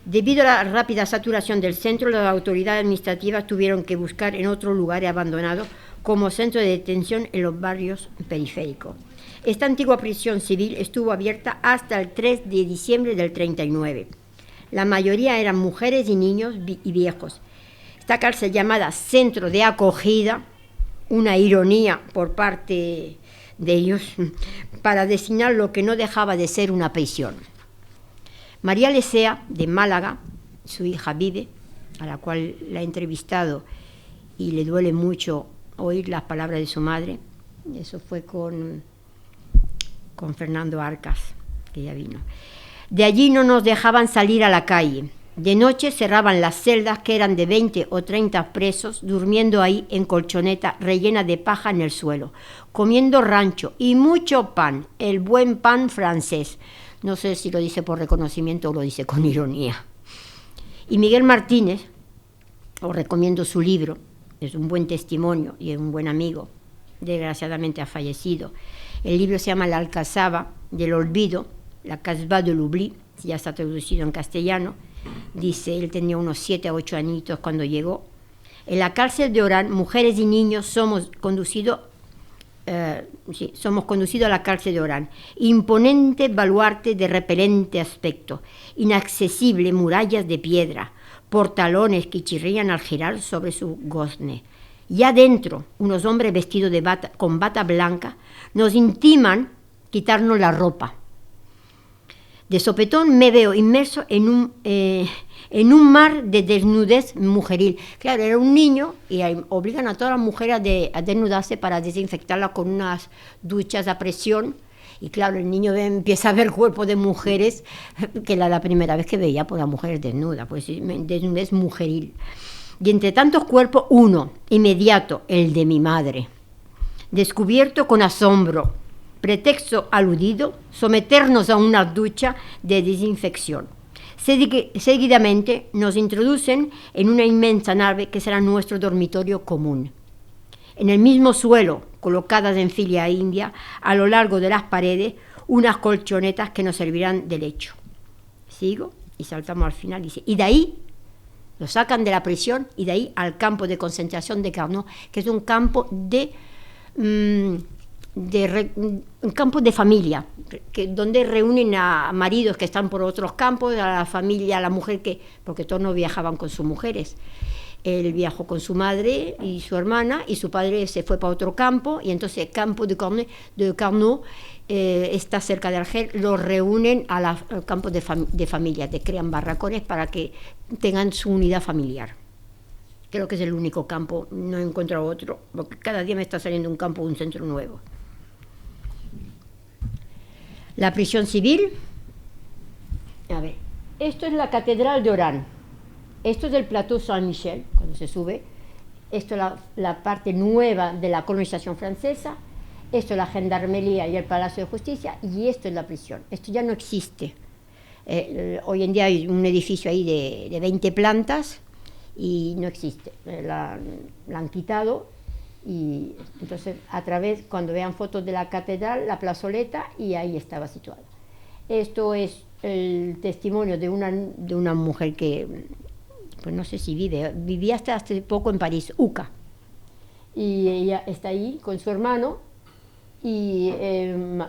C: Debido a la rápida saturación del centro, las autoridades administrativas tuvieron que buscar en otros lugares abandonados como centro de detención en los barrios periféricos. Esta antigua prisión civil estuvo abierta hasta el 3 de diciembre del 39. La mayoría eran mujeres y niños y viejos. Esta cárcel llamada Centro de Acogida, una ironía por parte de ellos, para designar lo que no dejaba de ser una prisión. María Lesea, de Málaga, su hija vive, a la cual la he entrevistado y le duele mucho oír las palabras de su madre. Eso fue con Fernando Arcas, que ya vino. De allí no nos dejaban salir a la calle. De noche cerraban las celdas, que eran de 20 o 30 presos, durmiendo ahí en colchoneta rellena de paja en el suelo, comiendo rancho y mucho pan, el buen pan francés. No sé si lo dice por reconocimiento o lo dice con ironía. Y Miguel Martínez, os recomiendo su libro, es un buen testimonio y es un buen amigo, desgraciadamente ha fallecido. El libro se llama La Alcazaba del Olvido, La Casbah de l'Oubli, ya está traducido en castellano. Dice, él tenía unos 7 a 8 añitos cuando llegó. En la cárcel de Orán, mujeres y niños somos conducidos a la cárcel de Orán. Imponente baluarte de repelente aspecto, inaccesible murallas de piedra, portalones que chirrían al girar sobre su gozne. Ya dentro, unos hombres vestidos con bata blanca nos intiman quitarnos la ropa. De sopetón me veo inmerso en un mar de desnudez mujeril. Claro, era un niño y obligan a todas las mujeres a desnudarse para desinfectarlas con unas duchas a presión. Y claro, el niño empieza a ver cuerpos de mujeres, que era la primera vez que veía por las mujeres desnudas, pues desnudez mujeril. Y entre tantos cuerpos, uno, inmediato, el de mi madre. Descubierto con asombro, pretexto aludido, someternos a una ducha de desinfección. Seguidamente nos introducen en una inmensa nave que será nuestro dormitorio común. en el mismo suelo, colocadas en fila india, a lo largo de las paredes, unas colchonetas que nos servirán de lecho. Sigo y saltamos al final. Dice, y de ahí lo sacan de la prisión y de ahí al campo de concentración de Carnot, que es un campo un campo de familia, donde reúnen a maridos que están por otros campos, a la familia, a la mujer, porque todos no viajaban con sus mujeres. Él viajó con su madre y su hermana, y su padre se fue para otro campo, y entonces el campo de Carnot está cerca de Argel, los reúnen al campo de familia, te crean barracones para que tengan su unidad familiar. Creo que es el único campo, no he encontrado otro, porque cada día me está saliendo un campo, un centro nuevo. La prisión civil, a ver, esto es la Catedral de Oran, esto es el Plateau Saint-Michel, cuando se sube, esto es la parte nueva de la colonización francesa, esto es la gendarmería y el Palacio de Justicia, y esto es la prisión. Esto ya no existe. Hoy en día hay un edificio ahí de 20 plantas y no existe. La han quitado, y entonces cuando vean fotos de la catedral, la plazoleta, y ahí estaba situada. Esto es el testimonio de una mujer que, pues no sé si vivía hasta hace poco en París, Uca, y ella está ahí con su hermano, y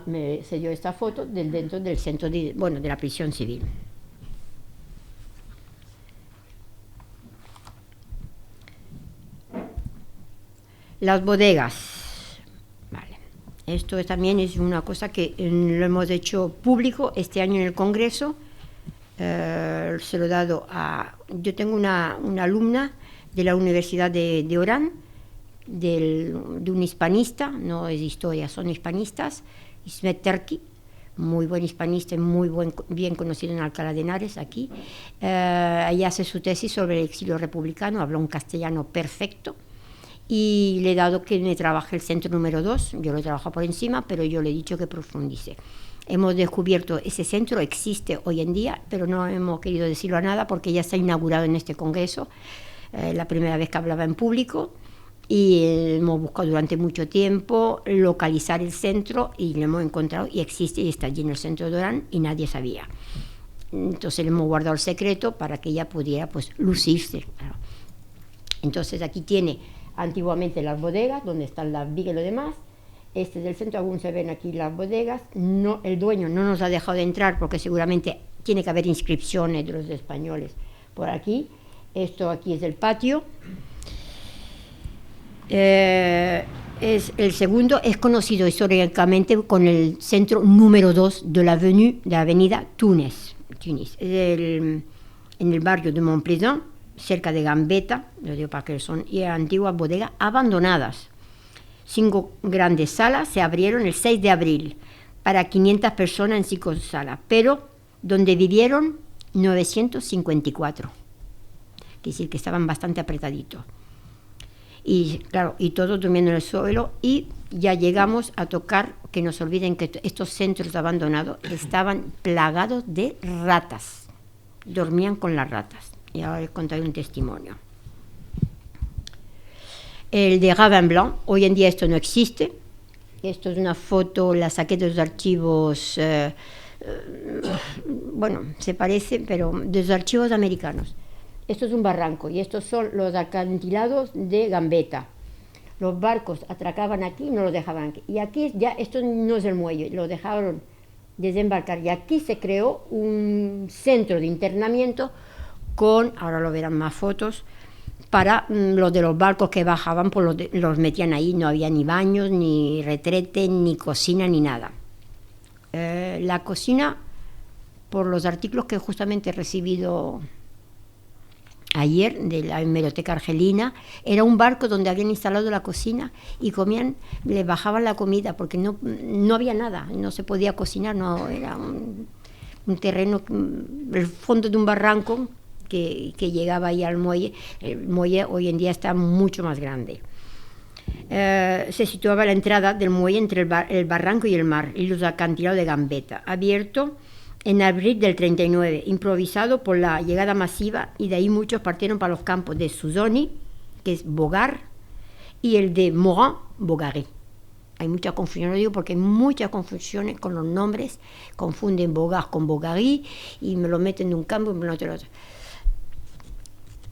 C: me dio esta foto dentro del centro de la prisión civil. Las bodegas. Vale. Esto también es una cosa que lo hemos hecho público este año en el Congreso. Se lo he dado yo tengo una alumna de la Universidad de Orán, de un hispanista, no es historia, son hispanistas, Ismet Terki, muy buen hispanista y bien conocido en Alcalá de Henares, aquí. Ella hace su tesis sobre el exilio republicano, habla un castellano perfecto, y le he dado que me trabaje el centro número 2, yo lo he trabajado por encima, pero yo le he dicho que profundice. Hemos descubierto, ese centro existe hoy en día, pero no hemos querido decirlo a nada porque ya está inaugurado en este congreso, la primera vez que hablaba en público, y hemos buscado durante mucho tiempo localizar el centro y lo hemos encontrado, y existe y está allí en el centro de Orán y nadie sabía. Entonces le hemos guardado el secreto para que ella pudiera lucirse. Entonces aquí tiene antiguamente las bodegas donde están las vigas y lo demás. Este es el centro, aún se ven aquí las bodegas. No, el dueño no nos ha dejado de entrar porque seguramente tiene que haber inscripciones de los españoles por aquí. Esto aquí es el patio. Es el segundo, es conocido históricamente con el centro número 2 de la avenida Tunis. En el barrio de Montplaisant, cerca de Gambetta, lo digo para que son antiguas bodegas abandonadas. 5 grandes salas se abrieron el 6 de abril para 500 personas en 5 salas, pero donde vivieron 954. Quiere decir que estaban bastante apretaditos. Y claro, y todos durmiendo en el suelo, y ya llegamos a tocar, que no se olviden que estos centros abandonados estaban plagados de ratas, dormían con las ratas, y ahora les contaré un testimonio. El de Ravin Blanc, hoy en día esto no existe, esto es una foto, la saqué de los archivos, se parece, pero de los archivos americanos. Esto es un barranco y estos son los acantilados de Gambetta. Los barcos atracaban aquí y no los dejaban aquí. Y aquí ya, esto no es el muelle, lo dejaron desembarcar. Y aquí se creó un centro de internamiento con, ahora lo verán más fotos, para los de los barcos que bajaban, pues los metían ahí. No había ni baños, ni retrete, ni cocina, ni nada. La cocina, por los artículos que justamente he recibido ayer de la hemeroteca argelina, era un barco donde habían instalado la cocina y comían, le bajaban la comida porque no había nada, no se podía cocinar, no, era un terreno, el fondo de un barranco que llegaba ahí al muelle. El muelle hoy en día está mucho más grande. Se situaba la entrada del muelle entre el barranco y el mar, y los acantilados de Gambetta, abierto en abril del 39, improvisado por la llegada masiva, y de ahí muchos partieron para los campos de Suzoni, que es Bogar, y el de Morand-Bogary. Hay mucha confusión, lo digo porque hay muchas confusiones con los nombres, confunden Bogart con Bogary y me lo meten de un campo y me lo meten de otro.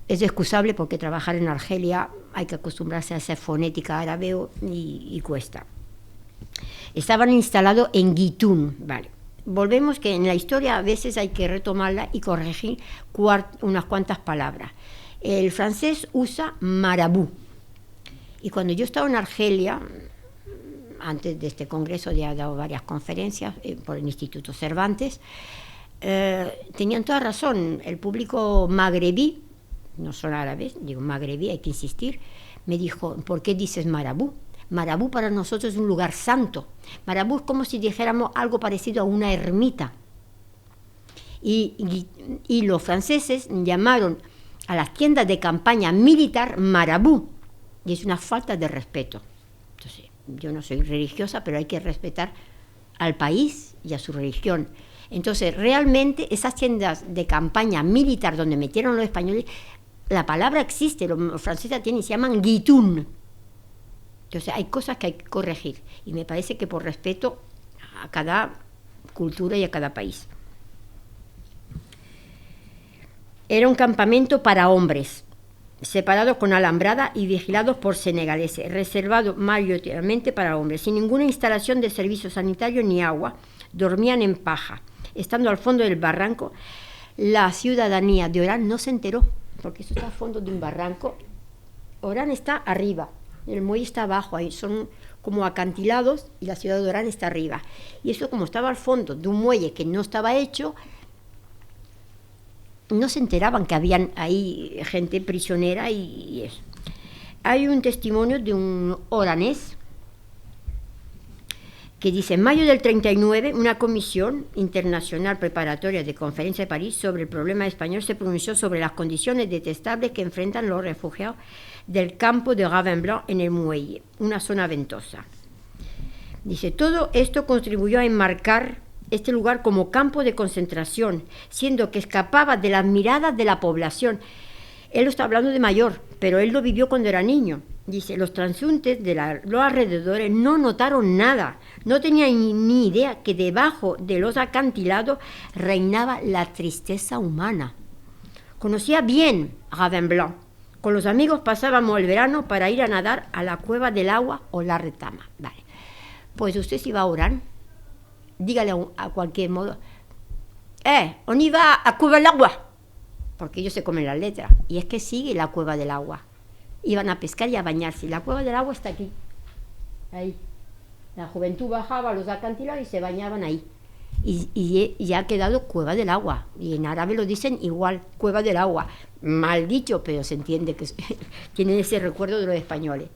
C: Es excusable porque trabajar en Argelia hay que acostumbrarse a hacer fonética árabe y cuesta. Estaban instalados en Guitoun, vale. Volvemos que en la historia a veces hay que retomarla y corregir unas cuantas palabras. El francés usa marabú. Y cuando yo estaba en Argelia, antes de este congreso ya he dado varias conferencias por el Instituto Cervantes, tenían toda razón. El público magrebí, no son árabes, digo magrebí, hay que insistir, me dijo, ¿por qué dices marabú? Marabú para nosotros es un lugar santo. Marabú es como si dijéramos algo parecido a una ermita. Y los franceses llamaron a las tiendas de campaña militar marabú. Y es una falta de respeto. Entonces, yo no soy religiosa, pero hay que respetar al país y a su religión. Entonces, realmente esas tiendas de campaña militar donde metieron los españoles, la palabra existe, los franceses tienen, se llaman guitoun. Entonces, hay cosas que hay que corregir. Y me parece que por respeto a cada cultura y a cada país. Era un campamento para hombres, separados con alambrada y vigilados por senegaleses, reservado mayoritariamente para hombres, sin ninguna instalación de servicio sanitario ni agua. Dormían en paja. Estando al fondo del barranco, la ciudadanía de Orán no se enteró, porque eso está al fondo de un barranco. Orán está arriba, el muelle está abajo, ahí son como acantilados y la ciudad de Orán está arriba. Y eso, como estaba al fondo de un muelle que no estaba hecho, no se enteraban que habían ahí gente prisionera y eso. Hay un testimonio de un oranés que dice: en mayo del 39, una comisión internacional preparatoria de Conferencia de París sobre el problema español se pronunció sobre las condiciones detestables que enfrentan los refugiados del campo de Ravin-Blanc en el muelle, una zona ventosa. Dice: todo esto contribuyó a enmarcar este lugar como campo de concentración, siendo que escapaba de las miradas de la población. Él lo está hablando de mayor, pero él lo vivió cuando era niño. Dice: los transeúntes de los alrededores no notaron nada, no tenían ni idea que debajo de los acantilados reinaba la tristeza humana. Conocía bien a Ravin-Blanc. Con los amigos pasábamos el verano para ir a nadar a la Cueva del Agua o la Retama. Vale. Pues usted si va a Orán, dígale a cualquier modo, on y va a Cueva del Agua, porque ellos se comen las letras, y es que sigue la Cueva del Agua. Iban a pescar y a bañarse. La Cueva del Agua está aquí, ahí. La juventud bajaba a los acantilados y se bañaban ahí. Y ha quedado Cueva del Agua. Y en árabe lo dicen igual, Cueva del Agua. Mal dicho, pero se entiende que tienen ese recuerdo de los españoles.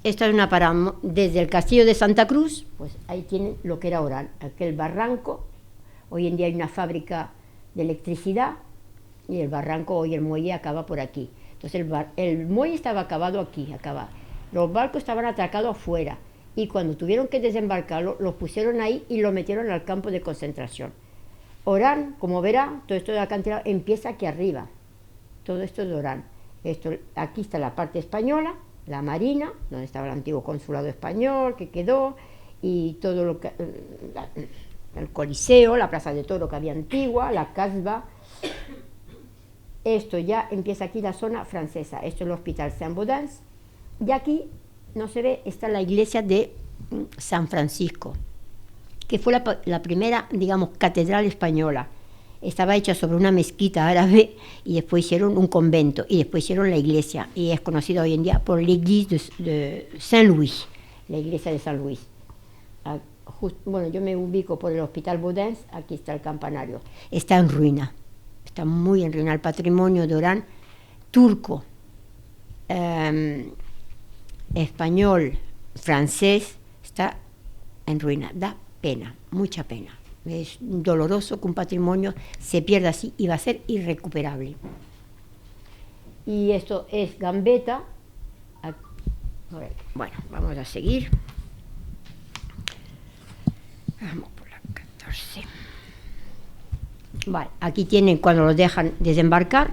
C: Esta es una parada desde el castillo de Santa Cruz, pues ahí tienen lo que era Orán, aquel barranco. Hoy en día hay una fábrica de electricidad y el barranco, hoy el muelle acaba por aquí. Entonces el muelle estaba acabado aquí, acabado. Los barcos estaban atracados afuera y cuando tuvieron que desembarcarlo, los pusieron ahí y lo metieron al campo de concentración. Orán, como verá, todo esto de acantilado empieza aquí arriba. Todo esto es de Orán. Aquí está la parte española, la Marina, donde estaba el antiguo consulado español que quedó, y todo lo que el Coliseo, la Plaza de Toro que había antigua, la Casbah. Esto ya empieza aquí la zona francesa. Esto es el Hospital Saint-Gaudens, y aquí no se ve, está la iglesia de San Francisco, que fue la primera, digamos, catedral española. Estaba hecha sobre una mezquita árabe y después hicieron un convento y después hicieron la iglesia, y es conocida hoy en día por l'église de Saint-Louis, la iglesia de San Luis. Bueno, yo me ubico por el Hospital Gaudens, aquí está el campanario. Está en ruina, está muy en ruina. El patrimonio de Orán, turco, español, francés, está en ruina. Da pena, mucha pena. Es doloroso que un patrimonio se pierda así y va a ser irrecuperable. Y esto es Gambetta. Bueno, vamos a seguir. Vamos por la 14. Vale, aquí tienen cuando los dejan desembarcar.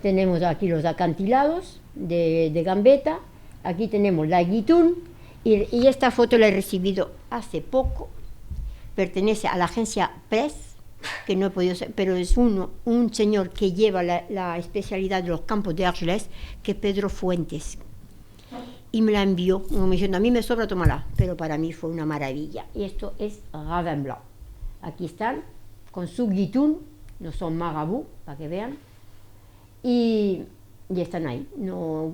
C: tenemos aquí los acantilados de Gambetta, aquí tenemos la Guitún, y esta foto la he recibido hace poco, pertenece a la agencia Press, que no he podido ser, pero es un señor que lleva la especialidad de los campos de Argelès, que es Pedro Fuentes, y me la envió, me dijo, a mí me sobra, tómala, pero para mí fue una maravilla. Y esto es Ravin Blanc. Aquí están, con su Guitún, no son Marabout, para que vean, y están ahí. No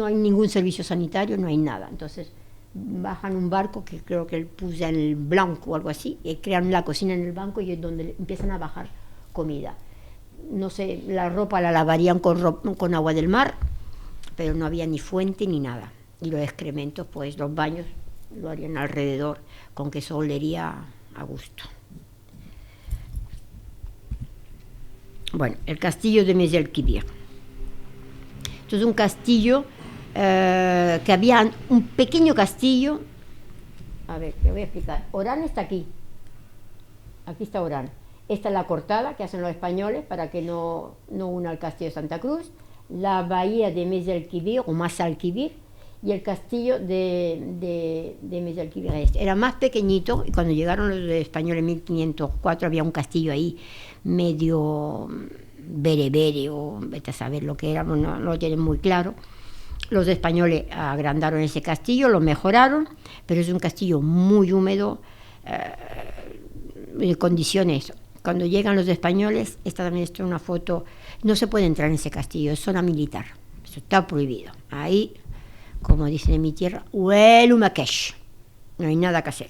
C: hay ningún servicio sanitario, no hay nada. Entonces bajan un barco, que creo que puse en el Blanco o algo así, y crean la cocina en el banco y es donde empiezan a bajar comida. No sé, la ropa la lavarían con agua del mar, pero no había ni fuente ni nada. Y los excrementos, pues los baños lo harían alrededor, con que eso olería a gusto. Bueno, el castillo de Mézelquivir. Esto es un castillo que había un pequeño castillo. A ver, te voy a explicar. Orán está aquí. Aquí está Orán. Esta es la cortada que hacen los españoles para que no una al castillo de Santa Cruz. La bahía de Mézelquivir o Mazalquivir y el castillo de Mézelquivir. Era más pequeñito, y cuando llegaron los españoles en 1504 había un castillo ahí medio berebere, o vete a saber lo que era, no lo tienen muy claro. Los españoles agrandaron ese castillo, lo mejoraron, pero es un castillo muy húmedo, en condiciones. Cuando llegan los españoles, esta también es una foto, no se puede entrar en ese castillo, es zona militar, eso está prohibido. Ahí, como dicen en mi tierra, huelu maquesh, no hay nada que hacer.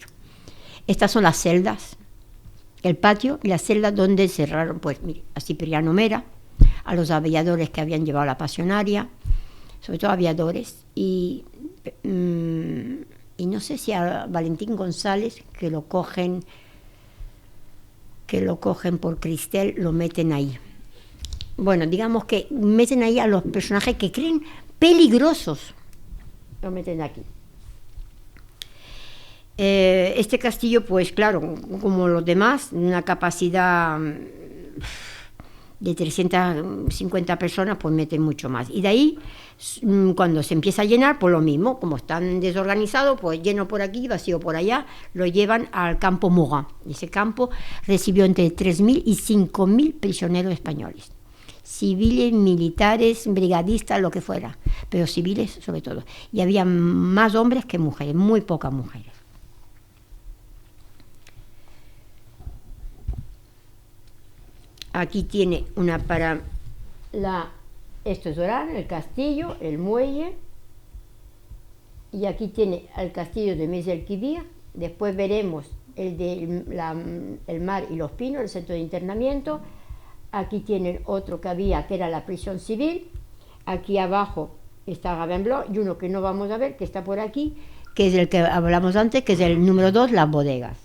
C: Estas son las celdas, el patio y las celdas donde cerraron, pues, mire, a Cipriano Mera, a los aviadores que habían llevado la pasionaria, sobre todo aviadores, y no sé si a Valentín González, que lo cogen por Cristel, lo meten ahí. Bueno, digamos que meten ahí a los personajes que creen peligrosos, lo meten aquí. Este castillo, pues claro, como los demás, una capacidad de 350 personas, pues meten mucho más. Y de ahí, cuando se empieza a llenar, pues lo mismo, como están desorganizados, pues lleno por aquí, vacío por allá, lo llevan al campo Morin. Ese campo recibió entre 3.000 y 5.000 prisioneros españoles. Civiles, militares, brigadistas, lo que fuera, pero civiles sobre todo. Y había más hombres que mujeres, muy pocas mujeres. Aquí tiene una para esto es Orán, el castillo, el muelle, y aquí tiene el castillo de Mézelquivir. Después veremos el mar y los pinos, el centro de internamiento. Aquí tienen otro que había, que era la prisión civil. Aquí abajo está Ravin Blanc, y uno que no vamos a ver, que está por aquí, que es el que hablamos antes, que es el número 2, las bodegas.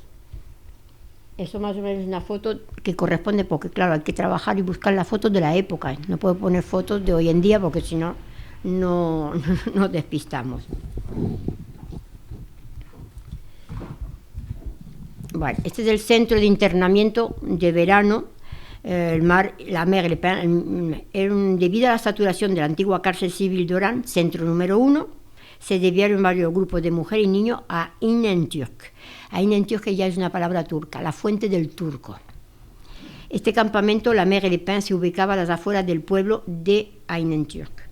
C: Eso más o menos es una foto que corresponde, porque claro, hay que trabajar y buscar las fotos de la época. No puedo poner fotos de hoy en día, porque si no, no nos despistamos. Bueno, este es el centro de internamiento de verano. La Mer Le Pen, debido a la saturación de la antigua cárcel civil de Orán, centro número 1, se desviaron varios grupos de mujeres y niños a Inentürk. A Inentürk, que ya es una palabra turca, la fuente del turco. Este campamento, la Mer Le Pen, se ubicaba a las afueras del pueblo de Inentürk.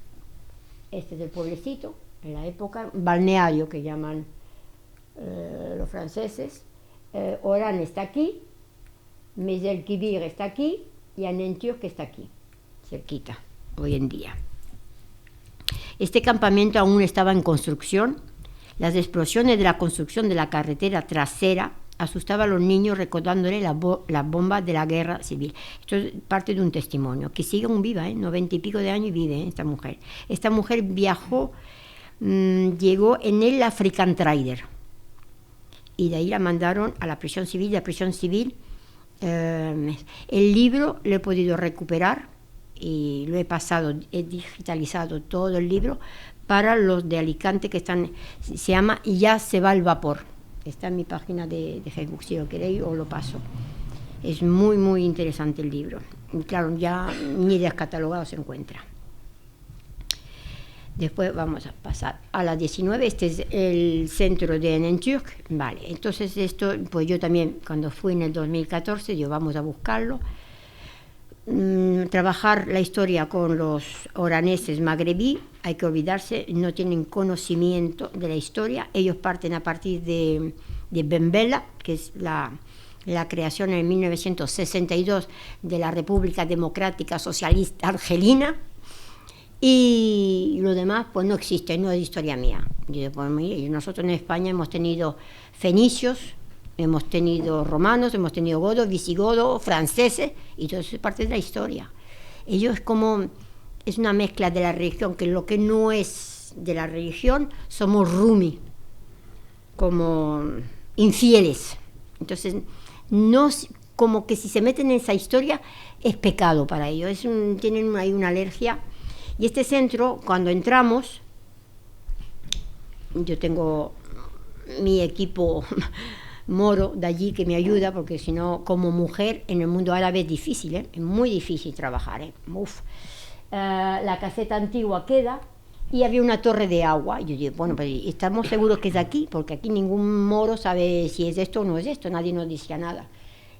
C: Este es el pueblecito, en la época, balneario que llaman los franceses. Orán está aquí, Mézelquivir está aquí y Inentürk está aquí, cerquita, hoy en día. Este campamento aún estaba en construcción. Las explosiones de la construcción de la carretera trasera asustaban a los niños, recordándole las bombas de la guerra civil. Esto es parte de un testimonio, que sigue aún viva, 90 y pico de años y vive esta mujer. Esta mujer viajó, llegó en el African Trader, y de ahí la mandaron a la prisión civil. De la prisión civil, el libro lo he podido recuperar, y lo he pasado, he digitalizado todo el libro para los de Alicante, que están, se llama Ya se va el vapor. Está en mi página de Facebook, si lo queréis os lo paso. Es muy, muy interesante el libro. Y claro, ya ni descatalogado se encuentra. Después vamos a pasar a la 19. Este es el centro de Nenturk. Vale, entonces esto, pues yo también, cuando fui en el 2014, yo vamos a buscarlo. Trabajar la historia con los oraneses magrebí, hay que olvidarse, no tienen conocimiento de la historia. Ellos parten a partir de Ben Bella, que es la creación en 1962 de la República Democrática Socialista Argelina, y lo demás pues no existe, no es historia mía. Pues, mire, nosotros en España hemos tenido fenicios, hemos tenido romanos, hemos tenido godos, visigodos, franceses, y todo eso es parte de la historia. Ellos es una mezcla de la religión, que lo que no es de la religión somos rumi, como infieles. Entonces, no, como que si se meten en esa historia es pecado para ellos, tienen ahí una alergia. Y este centro, cuando entramos, yo tengo mi equipo moro de allí que me ayuda, porque si no, como mujer en el mundo árabe es difícil, es muy difícil trabajar. La caseta antigua queda y había una torre de agua. Y yo digo, bueno, pues estamos seguros que es aquí, porque aquí ningún moro sabe si es esto o no es esto, nadie nos decía nada.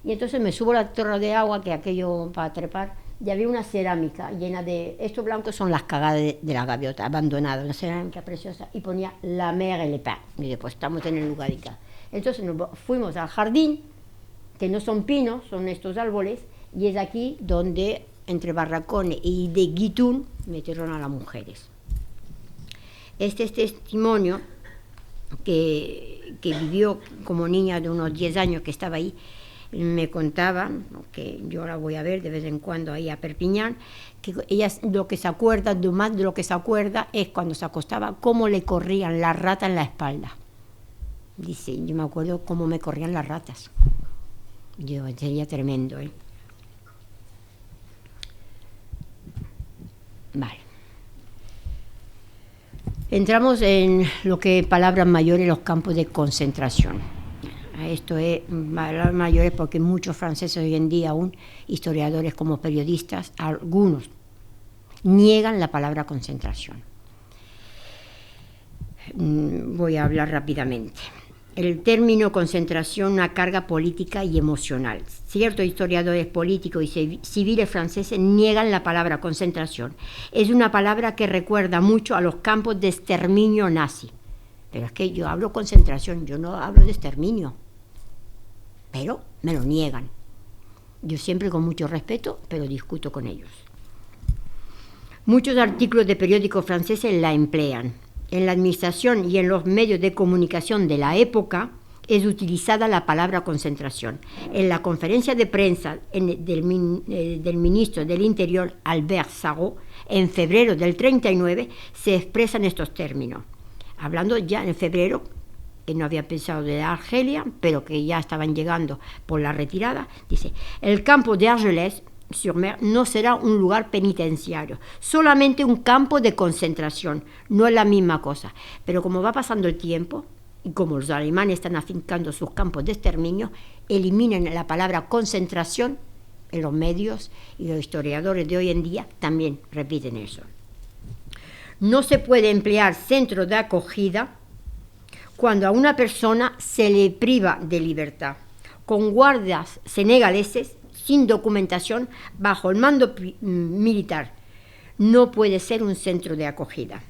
C: Y entonces me subo a la torre de agua, que aquello para trepar, y había una cerámica llena de... Estos blancos son las cagadas de la gaviota, abandonada, una cerámica preciosa, y ponía la mer et le pain. Y después estamos en el lugar de acá. Entonces nos fuimos al jardín, que no son pinos, son estos árboles, y es aquí donde, entre barracones y de Guitún, metieron a las mujeres. Este es testimonio que vivió como niña de unos 10 años que estaba ahí. Me contaba, que yo la voy a ver de vez en cuando ahí a Perpiñán, que ella lo que se acuerda, más de lo que se acuerda es cuando se acostaba, cómo le corrían las ratas en la espalda. Dice, yo me acuerdo cómo me corrían las ratas. Yo, sería tremendo, ¿eh? Vale. Entramos en lo que palabras mayores, los campos de concentración. Esto es palabras mayores porque muchos franceses hoy en día, aún historiadores como periodistas, algunos niegan la palabra concentración. Voy a hablar rápidamente. El término concentración, una carga política y emocional. Ciertos historiadores políticos y civiles franceses niegan la palabra concentración. Es una palabra que recuerda mucho a los campos de exterminio nazi. Pero es que yo hablo concentración, yo no hablo de exterminio. Pero me lo niegan. Yo siempre con mucho respeto, pero discuto con ellos. Muchos artículos de periódicos franceses la emplean. En la administración y en los medios de comunicación de la época es utilizada la palabra concentración. En la conferencia de prensa del ministro del Interior, Albert Sarraut, en febrero del 39, se expresan estos términos. Hablando ya en febrero, que no había pensado de Argelia, pero que ya estaban llegando por la retirada, dice, el campo de Argelès-sur-Mer no será un lugar penitenciario, solamente un campo de concentración, no es la misma cosa. Pero como va pasando el tiempo, y como los alemanes están afincando sus campos de exterminio, eliminan la palabra concentración en los medios, y los historiadores de hoy en día también repiten eso. No se puede emplear centro de acogida cuando a una persona se le priva de libertad, con guardias senegaleses, sin documentación, bajo el mando militar. No puede ser un centro de acogida.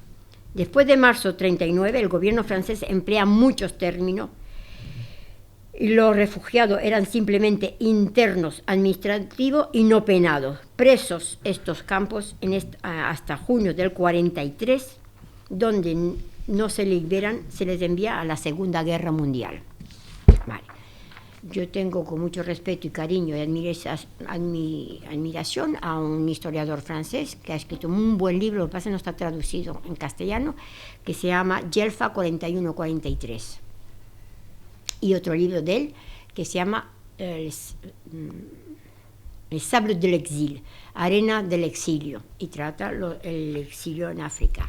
C: Después de marzo 39, el gobierno francés emplea muchos términos. Los refugiados eran simplemente internos administrativos y no penados. Presos estos campos hasta junio del 43, donde no se liberan, se les envía a la Segunda Guerra Mundial. Vale. Yo tengo con mucho respeto y cariño y admiración a un historiador francés que ha escrito un buen libro, lo que pasa es que no está traducido en castellano, que se llama Yelfa 41-43. Y otro libro de él que se llama El sable de l'exil, arena del exilio, y trata el exilio en África.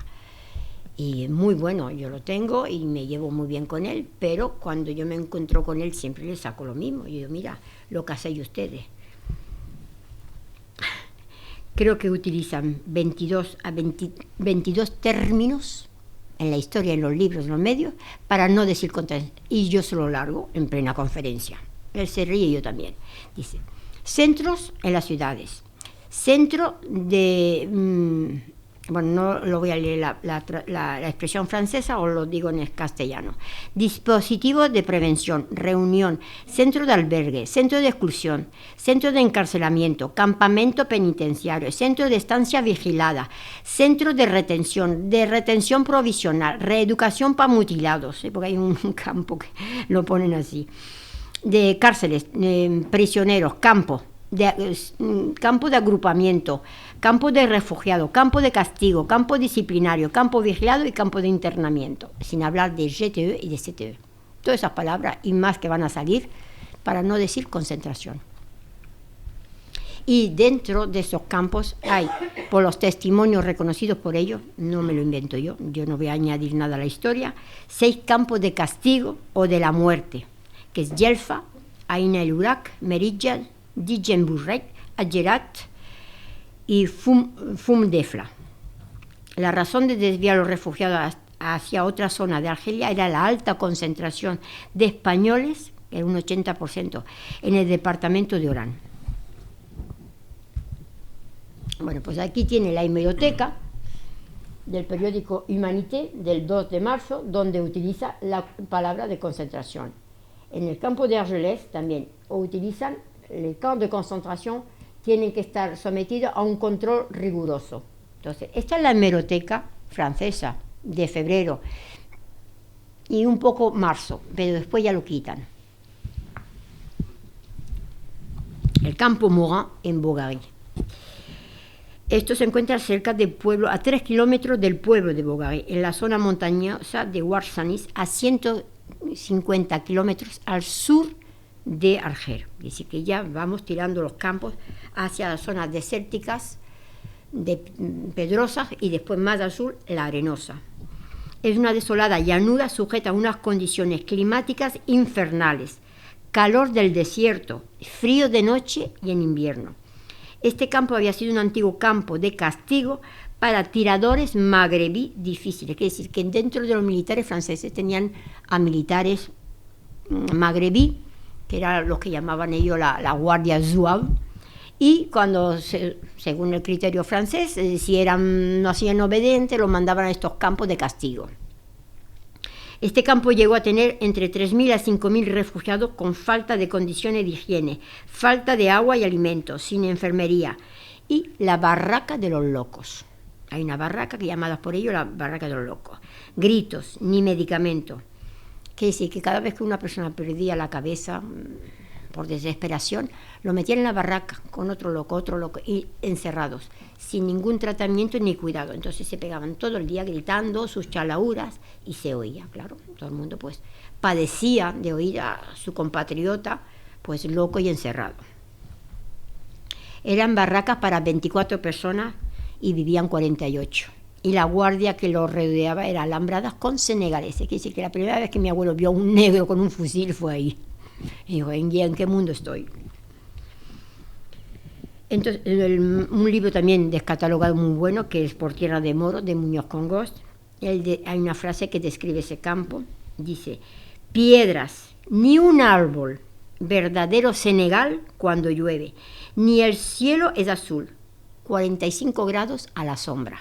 C: Y muy bueno, yo lo tengo y me llevo muy bien con él, pero cuando yo me encuentro con él siempre le saco lo mismo. Yo digo, mira, lo que hacéis ustedes. Creo que utilizan 22 términos en la historia, en los libros, en los medios, para no decir contradicción. Y yo se lo largo en plena conferencia. Él se ríe y yo también. Dice, centros en las ciudades, centro de... bueno, no lo voy a leer la expresión francesa, o lo digo en castellano. Dispositivos de prevención, reunión, centro de albergue, centro de exclusión, centro de encarcelamiento, campamento penitenciario, centro de estancia vigilada, centro de retención provisional, reeducación para mutilados, porque hay un campo que lo ponen así, de cárceles, prisioneros, campo de agrupamiento, campo de refugiado, campo de castigo, campo disciplinario, campo vigilado y campo de internamiento, sin hablar de GTE y de CTE. Todas esas palabras y más que van a salir, para no decir concentración. Y dentro de esos campos hay, por los testimonios reconocidos por ellos, no me lo invento yo no voy a añadir nada a la historia, 6 campos de castigo o de la muerte, que es Yelfa, Ain el-Urak, Meridian, Dijenburek, Adjerat y Fumdefla. La razón de desviar a los refugiados hacia otra zona de Argelia era la alta concentración de españoles, era un 80%, en el departamento de Orán. Bueno, pues aquí tiene la hemeroteca del periódico Humanité del 2 de marzo, donde utiliza la palabra de concentración. En el campo de Argelès también utilizan los campos de concentración, tienen que estar sometidos a un control riguroso. Entonces, esta es la hemeroteca francesa de febrero y un poco marzo, pero después ya lo quitan. El campo Morin en Bogary. Esto se encuentra cerca del pueblo, a 3 kilómetros del pueblo de Bogary, en la zona montañosa de Ouarsanis, a 150 kilómetros al sur de Argel. Es decir, que ya vamos tirando los campos hacia las zonas desérticas, pedrosas, y después más al sur, la arenosa. Es una desolada llanura sujeta a unas condiciones climáticas infernales, calor del desierto, frío de noche y en invierno. Este campo había sido un antiguo campo de castigo para tiradores magrebí difíciles, quiere decir que dentro de los militares franceses tenían a militares magrebí, que eran los que llamaban ellos la Guardia Zouave, y cuando, según el criterio francés, si no hacían obediente, los mandaban a estos campos de castigo. Este campo llegó a tener entre 3.000 a 5.000 refugiados con falta de condiciones de higiene, falta de agua y alimentos, sin enfermería, y la barraca de los locos. Hay una barraca que llamada por ellos la barraca de los locos. Gritos, ni medicamento. Quiere decir que cada vez que una persona perdía la cabeza por desesperación, lo metían en la barraca con otro loco, y encerrados, sin ningún tratamiento ni cuidado. Entonces se pegaban todo el día gritando sus chalauras y se oía, claro. Todo el mundo pues padecía de oír a su compatriota pues loco y encerrado. Eran barracas para 24 personas y vivían 48. Y la guardia que los rodeaba era alambradas con senegaleses. Quiere decir que la primera vez que mi abuelo vio a un negro con un fusil fue ahí. Y dijo, ¿en qué mundo estoy? Entonces, un libro también descatalogado muy bueno, que es Por tierra de Moro, de Muñoz Congost. Hay una frase que describe ese campo. Dice, piedras, ni un árbol, verdadero Senegal cuando llueve, ni el cielo es azul, 45 grados a la sombra.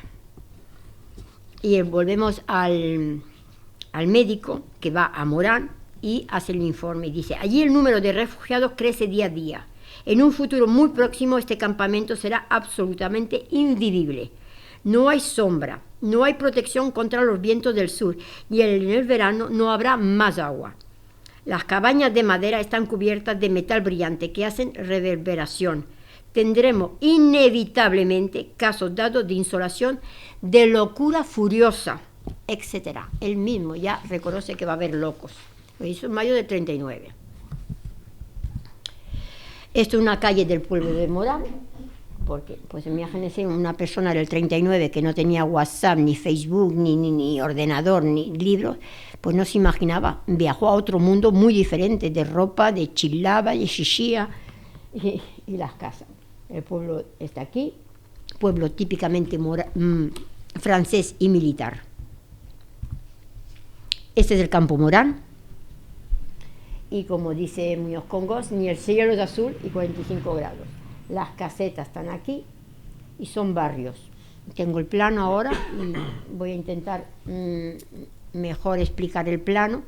C: Y volvemos al médico que va a Morán y hace el informe. Dice, allí el número de refugiados crece día a día. En un futuro muy próximo este campamento será absolutamente invivible. No hay sombra, no hay protección contra los vientos del sur y en el verano no habrá más agua. Las cabañas de madera están cubiertas de metal brillante que hacen reverberación. Tendremos inevitablemente casos dados de insolación, de locura furiosa, etc. Él mismo ya reconoce que va a haber locos. Lo hizo en mayo del 39. Esto es una calle del pueblo de Morán, porque pues imagínense una persona del 39 que no tenía WhatsApp, ni Facebook, ni ordenador, ni libros, pues no se imaginaba, viajó a otro mundo muy diferente, de ropa, de chilaba, de xixía y las casas. El pueblo está aquí, pueblo típicamente francés y militar. Este es el Campo Morán, y como dice Muñoz Congos, ni el cielo es azul y 45 grados. Las casetas están aquí y son barrios. Tengo el plano ahora y voy a intentar mejor explicar el plano,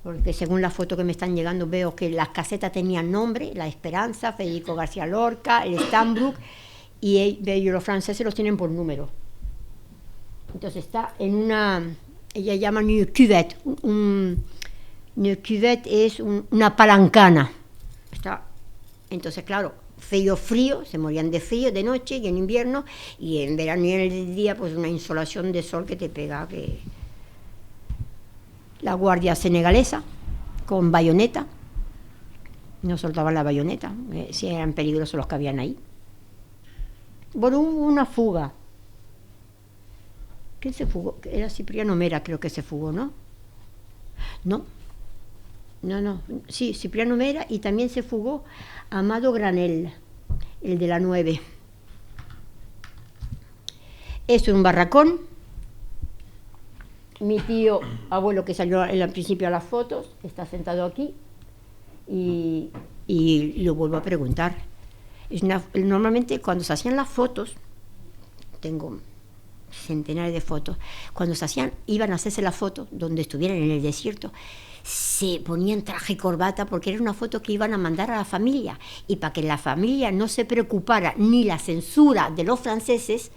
C: porque según la foto que me están llegando veo que las casetas tenían nombre: La Esperanza, Federico García Lorca, el Stambrook, y ellos los franceses los tienen por número. Entonces está en una, ella llama une cuvette, une cuvette es una palancana. Entonces claro, frío, se morían de frío de noche y en invierno, y en verano y en el día pues una insolación de sol que te pega. Que la guardia senegalesa con bayoneta, no soltaban la bayoneta, si eran peligrosos los que habían ahí. Bueno, hubo una fuga. ¿Quién se fugó? Era Cipriano Mera, creo que se fugó, ¿no? No, sí, Cipriano Mera, y también se fugó Amado Granel, el de la 9. Esto es un barracón. Mi tío abuelo, que salió al principio a las fotos, está sentado aquí, y lo vuelvo a preguntar. Normalmente cuando se hacían las fotos, tengo centenares de fotos, cuando iban a hacerse la foto donde estuvieran en el desierto, se ponían traje y corbata, porque era una foto que iban a mandar a la familia, y para que la familia no se preocupara ni la censura de los franceses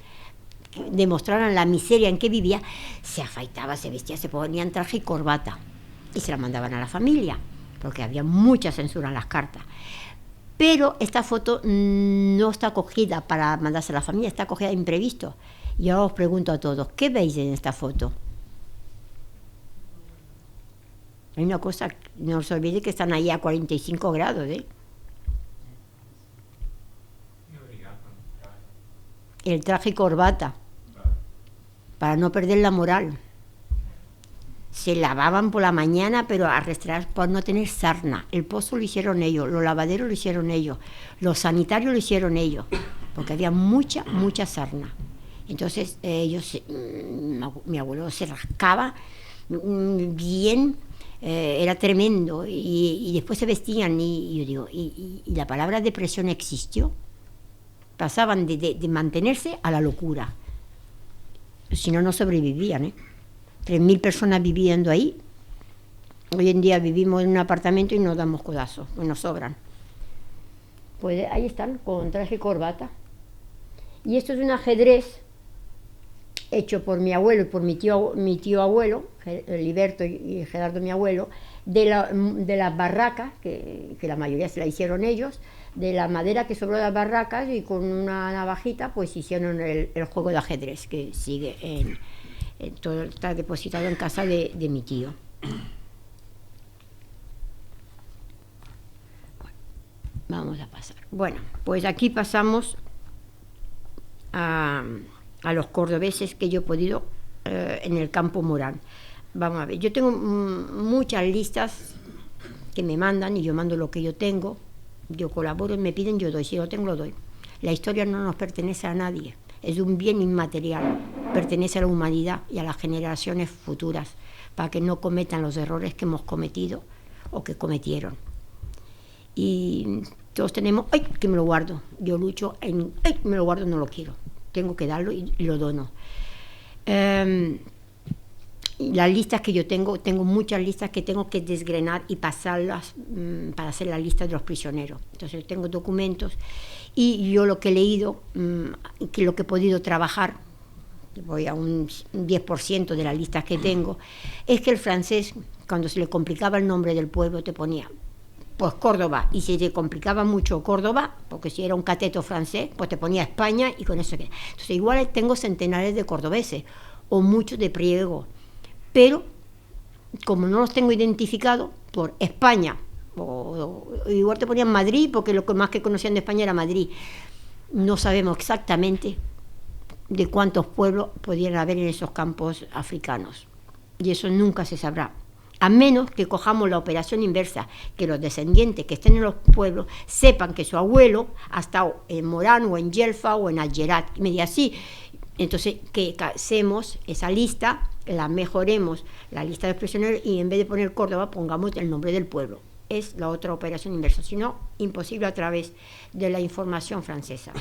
C: demostraran la miseria en que vivía, se afeitaba, se vestía, se ponían traje y corbata y se la mandaban a la familia, porque había mucha censura en las cartas. Pero esta foto no está cogida para mandarse a la familia, está cogida de imprevisto. Y ahora os pregunto a todos, ¿qué veis en esta foto? Hay una cosa, no os olvidéis que están ahí a 45 grados, ¿eh? El traje y corbata, para no perder la moral. Se lavaban por la mañana, pero a restregar por no tener sarna. El pozo lo hicieron ellos, los lavaderos lo hicieron ellos, los sanitarios lo hicieron ellos, porque había mucha sarna. Entonces mi abuelo se rascaba bien, era tremendo, y después se vestían, y yo digo, ¿y la palabra depresión existió? Pasaban de mantenerse a la locura. Si no, no sobrevivían, ¿eh? 3.000 personas viviendo ahí. Hoy en día vivimos en un apartamento y nos damos codazos, pues nos sobran. Pues ahí están, con traje y corbata. Y esto es un ajedrez hecho por mi abuelo y por mi tío abuelo, Liberto y Gerardo mi abuelo, de las barracas, que la mayoría se la hicieron ellos, de la madera que sobró de las barracas, y con una navajita pues hicieron el juego de ajedrez, que sigue todo está depositado en casa de mi tío. Bueno, vamos a pasar. Bueno, pues aquí pasamos a los cordobeses que yo he podido en el Campo Morán. Vamos a ver, yo tengo muchas listas que me mandan, y yo mando lo que yo tengo, yo colaboro, y me piden, yo doy, si lo tengo lo doy. La historia no nos pertenece a nadie, es un bien inmaterial, pertenece a la humanidad y a las generaciones futuras, para que no cometan los errores que hemos cometido o que cometieron. Y todos tenemos, ¡ay, que me lo guardo! Yo lucho en, ¡ay, me lo guardo, no lo quiero! Tengo que darlo y lo dono. Las listas que yo tengo muchas listas que tengo que desgrenar y pasarlas para hacer la lista de los prisioneros. Entonces tengo documentos, y yo lo que he leído, que lo que he podido trabajar, voy a un 10% de las listas que tengo, es que el francés, cuando se le complicaba el nombre del pueblo, te ponía pues Córdoba, y si te complicaba mucho Córdoba, porque si era un cateto francés, pues te ponía España, y con eso queda. Entonces igual tengo centenares de cordobeses, o muchos de Priego, pero como no los tengo identificados por España, o igual te ponían Madrid, porque lo que más que conocían de España era Madrid. no sabemos exactamente de cuántos pueblos podían haber en esos campos africanos. Y eso nunca se sabrá. A menos que cojamos la operación inversa, que los descendientes que estén en los pueblos sepan que su abuelo ha estado en Morán o en Yelfa o en Algerat. Y me diga así. Entonces, que hacemos esa lista, la mejoremos, la lista de prisioneros, y en vez de poner Córdoba, pongamos el nombre del pueblo. Es la otra operación inversa. Si no, imposible a través de la información francesa.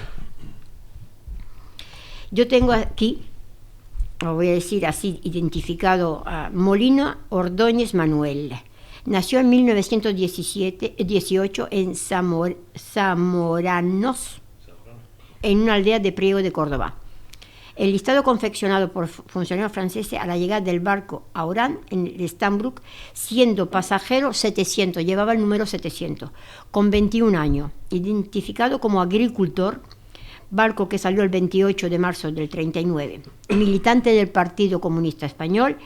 C: Yo tengo aquí, lo voy a decir así, identificado a Molina Ordóñez Manuel. Nació en 1918 en Zamoranos, en una aldea de Priego de Córdoba. El listado confeccionado por funcionarios franceses a la llegada del barco a Orán, en el Stambrook, siendo pasajero 700, llevaba el número 700, con 21 años, identificado como agricultor, barco que salió el 28 de marzo del 39, militante del Partido Comunista Español,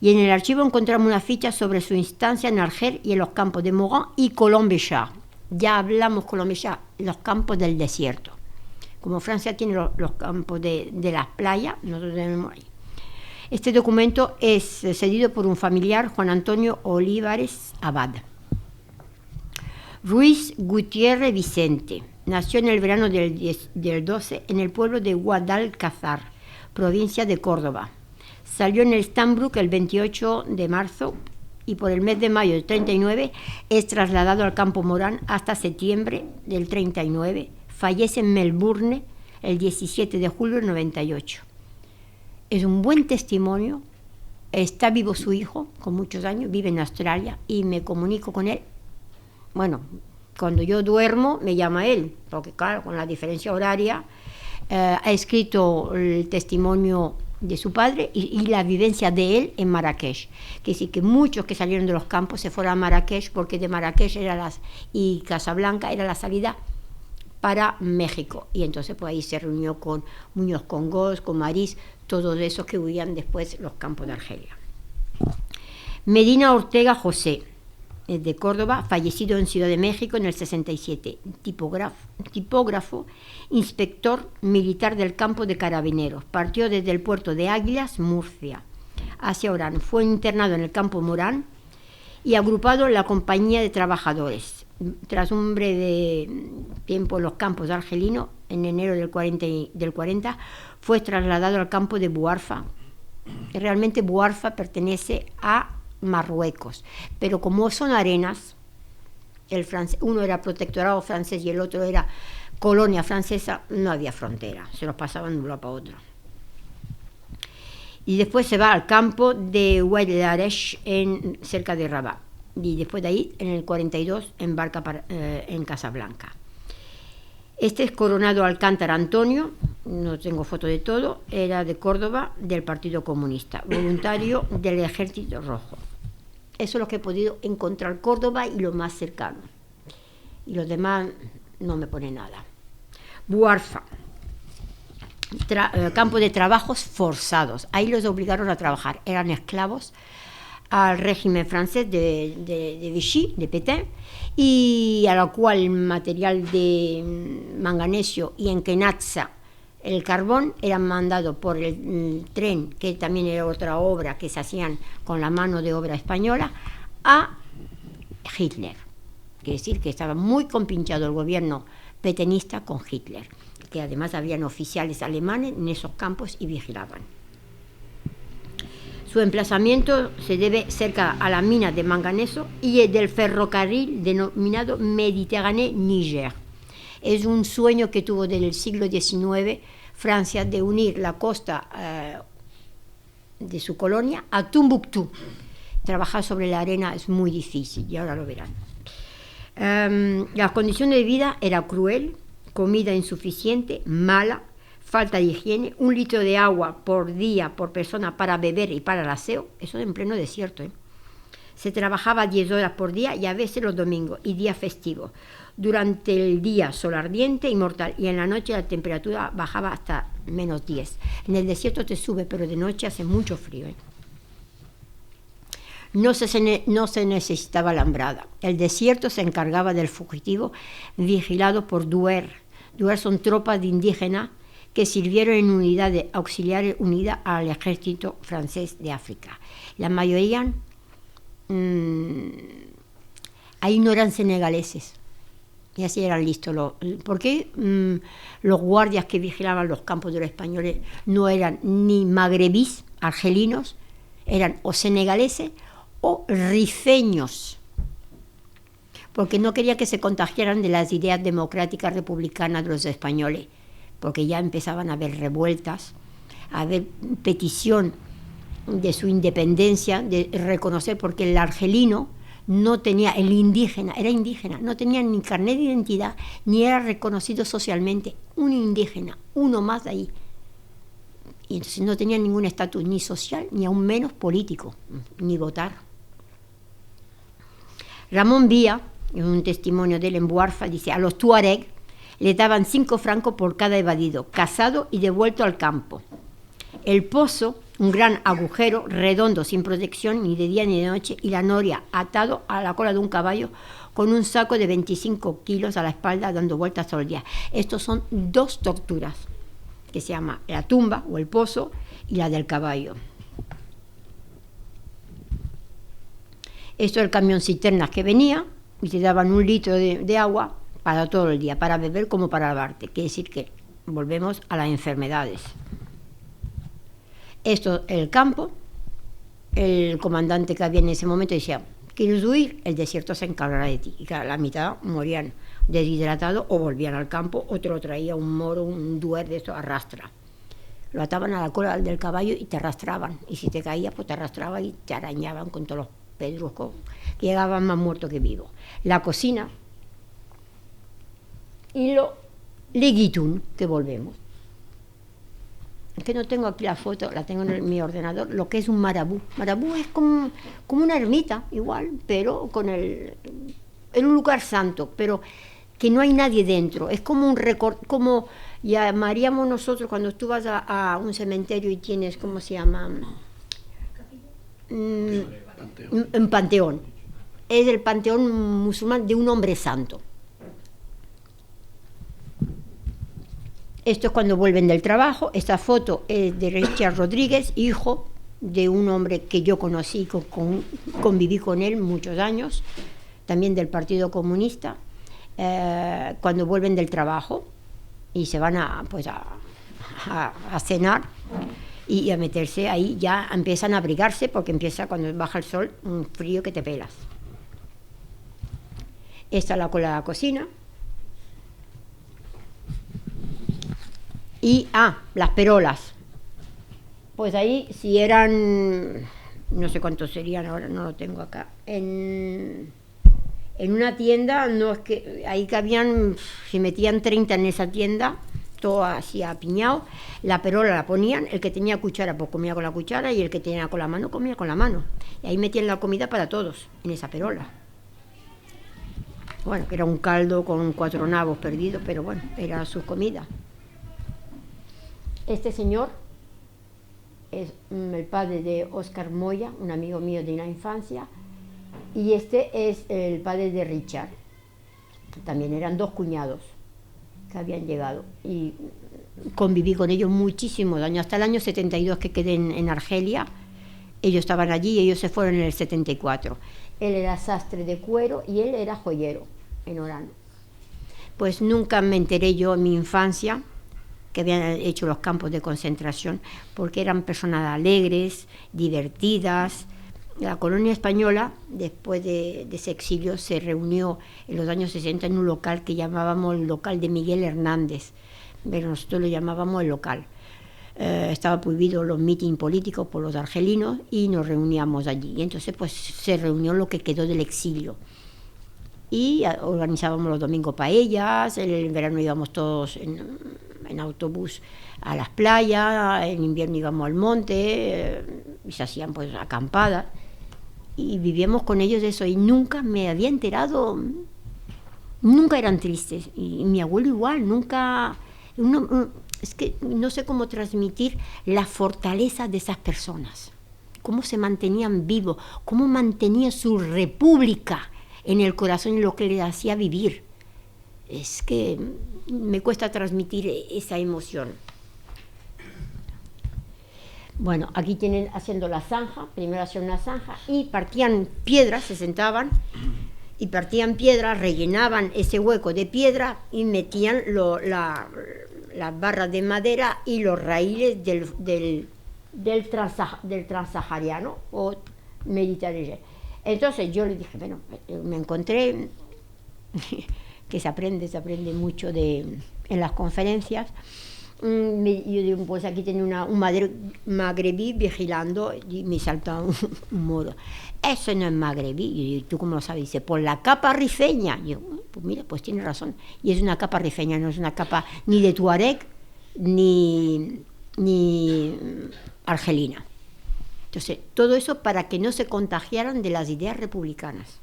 C: y en el archivo encontramos una ficha sobre su instancia en Argel y en los campos de Morán y Colomb-Béchar. Ya hablamos Colomb-Béchar, los campos del desierto. Como Francia tiene los campos de las playas, nosotros tenemos ahí. Este documento es cedido por un familiar, Juan Antonio Olivares Abad. Ruiz Gutiérrez Vicente. Nació en el verano del 12 en el pueblo de Guadalcázar, provincia de Córdoba. Salió en el Stambrook el 28 de marzo y por el mes de mayo del 39 es trasladado al campo Morán hasta septiembre del 39. Fallece en Melbourne el 17 de julio del 98. Es un buen testimonio. Está vivo su hijo, con muchos años, vive en Australia y me comunico con él. Bueno, cuando yo duermo me llama él, porque claro, con la diferencia horaria, ha escrito el testimonio de su padre y la vivencia de él en Marrakech. Que sí, que muchos que salieron de los campos se fueron a Marrakech, porque de Marrakech y Casablanca era la salida para México, y entonces pues ahí se reunió con Muñoz Congós, con Marís, todos esos que huían después los campos de Argelia. Medina Ortega José, de Córdoba, fallecido en Ciudad de México en el 67, tipógrafo, inspector militar del campo de Carabineros, partió desde el puerto de Águilas, Murcia, hacia Orán, fue internado en el campo Morán y agrupado en la compañía de trabajadores. Tras un breve tiempo en los campos argelinos, en enero del 40, fue trasladado al campo de Buarfa. Realmente Buarfa pertenece a Marruecos, pero como son arenas, uno era protectorado francés y el otro era colonia francesa, no había frontera, se los pasaban de un lado para otro. Y después se va al campo de Oued-Laresh, cerca de Rabat. Y después de ahí, en el 42, embarca en Casablanca. Este es Coronado Alcántara Antonio, no tengo foto de todo, era de Córdoba, del Partido Comunista, voluntario del Ejército Rojo. Eso es lo que he podido encontrar Córdoba y lo más cercano. Y los demás no me pone nada. Buarfa, campo de trabajos forzados. Ahí los obligaron a trabajar, eran esclavos al régimen francés de Vichy, de Pétain, y a la cual material de manganesio y en Kenatsa el carbón eran mandados por el tren, que también era otra obra que se hacían con la mano de obra española, a Hitler. Quiere decir que estaba muy compinchado el gobierno petenista con Hitler, que además habían oficiales alemanes en esos campos y vigilaban. Su emplazamiento se debe cerca a la mina de manganeso y del ferrocarril denominado Mediterráneo-Níger. Es un sueño que tuvo desde el siglo XIX Francia de unir la costa de su colonia a Tombuctú. Trabajar sobre la arena es muy difícil y ahora lo verán. La condición de vida era cruel, comida insuficiente, mala, falta de higiene, 1 litro de agua por día por persona para beber y para el aseo, eso en pleno desierto. Se trabajaba 10 horas por día y a veces los domingos y días festivos. Durante el día sol ardiente y mortal, y en la noche la temperatura bajaba hasta -10. En el desierto te sube, pero de noche hace mucho frío. No se necesitaba alambrada. El desierto se encargaba del fugitivo vigilado por Duer. lugar son tropas de indígenas que sirvieron en unidades auxiliares unidas al ejército francés de África. La mayoría ahí no eran senegaleses, y así eran listos. ¿Por qué los guardias que vigilaban los campos de los españoles no eran ni magrebíes, argelinos, eran o senegaleses o rifeños? Porque no quería que se contagiaran de las ideas democráticas republicanas de los españoles, porque ya empezaban a haber revueltas, a haber petición de su independencia, de reconocer, porque el argelino no tenía, el indígena, era indígena, no tenía ni carnet de identidad, ni era reconocido socialmente, un indígena, uno más de ahí. Y entonces no tenía ningún estatus ni social, ni aún menos político, ni votar. Ramón Villa, en un testimonio de él en Buarfa, dice, a los tuareg le daban 5 francos por cada evadido, casado y devuelto al campo. El pozo, un gran agujero redondo sin protección ni de día ni de noche, y la noria atado a la cola de un caballo con un saco de 25 kilos a la espalda dando vueltas todo el día. Estos son 2 torturas, que se llama la tumba o el pozo y la del caballo. Esto es el camión cisternas que venía y te daban 1 litro de agua para todo el día, para beber como para lavarte. Quiere decir que volvemos a las enfermedades. Esto, el campo, el comandante que había en ese momento decía, ¿quieres huir? El desierto se encargará de ti. Y claro, la mitad morían deshidratados o volvían al campo, otro lo traía un moro, un duer de eso, arrastra. Lo ataban a la cola del caballo y te arrastraban. Y si te caías, pues te arrastraban y te arañaban con todos los pedruscos, que llegaban más muertos que vivos. La cocina y lo leguitún, que volvemos. Es que no tengo aquí la foto, la tengo en mi ordenador, lo que es un marabú. Marabú es como una ermita, igual, pero en un lugar santo, pero que no hay nadie dentro. Es como un record, como llamaríamos nosotros cuando tú vas a un cementerio y tienes, ¿cómo se llama? Un panteón. Es el panteón musulmán de un hombre santo. Esto es cuando vuelven del trabajo. Esta foto es de Richard Rodríguez, hijo de un hombre que yo conocí, conviví con él muchos años, también del Partido Comunista, cuando vuelven del trabajo y se van a cenar y a meterse ahí, ya empiezan a abrigarse porque empieza cuando baja el sol un frío que te pelas. Esta es la cola de la cocina. Y, las perolas. Pues ahí, si eran, no sé cuántos serían ahora, no lo tengo acá, en una tienda, no es que, ahí cabían, se metían 30 en esa tienda, todo así apiñado, la perola la ponían, el que tenía cuchara pues comía con la cuchara y el que tenía con la mano comía con la mano. Y ahí metían la comida para todos, en esa perola. Bueno, que era un caldo con 4 nabos perdidos, pero bueno, era su comida. Este señor es el padre de Óscar Moya, un amigo mío de la infancia, y este es el padre de Richard. También eran 2 cuñados que habían llegado y conviví con ellos muchísimos años, hasta el año 72 que quedé en Argelia. Ellos estaban allí y ellos se fueron en el 74. Él era sastre de cuero y él era joyero en Orán. Pues nunca me enteré yo en mi infancia que habían hecho los campos de concentración, porque eran personas alegres, divertidas. La colonia española, después de ese exilio, se reunió en los años 60 en un local que llamábamos el local de Miguel Hernández, pero nosotros lo llamábamos el local. Estaba prohibido los mítines políticos por los argelinos y nos reuníamos allí. Y entonces pues se reunió lo que quedó del exilio. Y organizábamos los domingos paellas, en verano íbamos todos en autobús a las playas, en invierno íbamos al monte, y se hacían pues acampadas, y vivíamos con ellos eso, y nunca me había enterado, nunca eran tristes, y mi abuelo igual, nunca, es que no sé cómo transmitir la fortaleza de esas personas, cómo se mantenían vivos, cómo mantenía su república en el corazón y lo que les hacía vivir. es que me cuesta transmitir esa emoción. Bueno, aquí tienen haciendo la zanja, primero hacían una zanja y partían piedras, se sentaban y partían piedras, rellenaban ese hueco de piedra y metían las barras de madera y los raíles del transsahariano o mediterráneo. Entonces yo le dije, bueno, me encontré que se aprende mucho en las conferencias. Yo digo, pues aquí tenía un magrebí vigilando y me salta un moro. Eso no es magrebí. Y yo digo, ¿tú cómo lo sabes? Dice, por la capa rifeña. Y yo, pues mira, pues tiene razón. Y es una capa rifeña, no es una capa ni de tuareg ni argelina. Entonces, todo eso para que no se contagiaran de las ideas republicanas.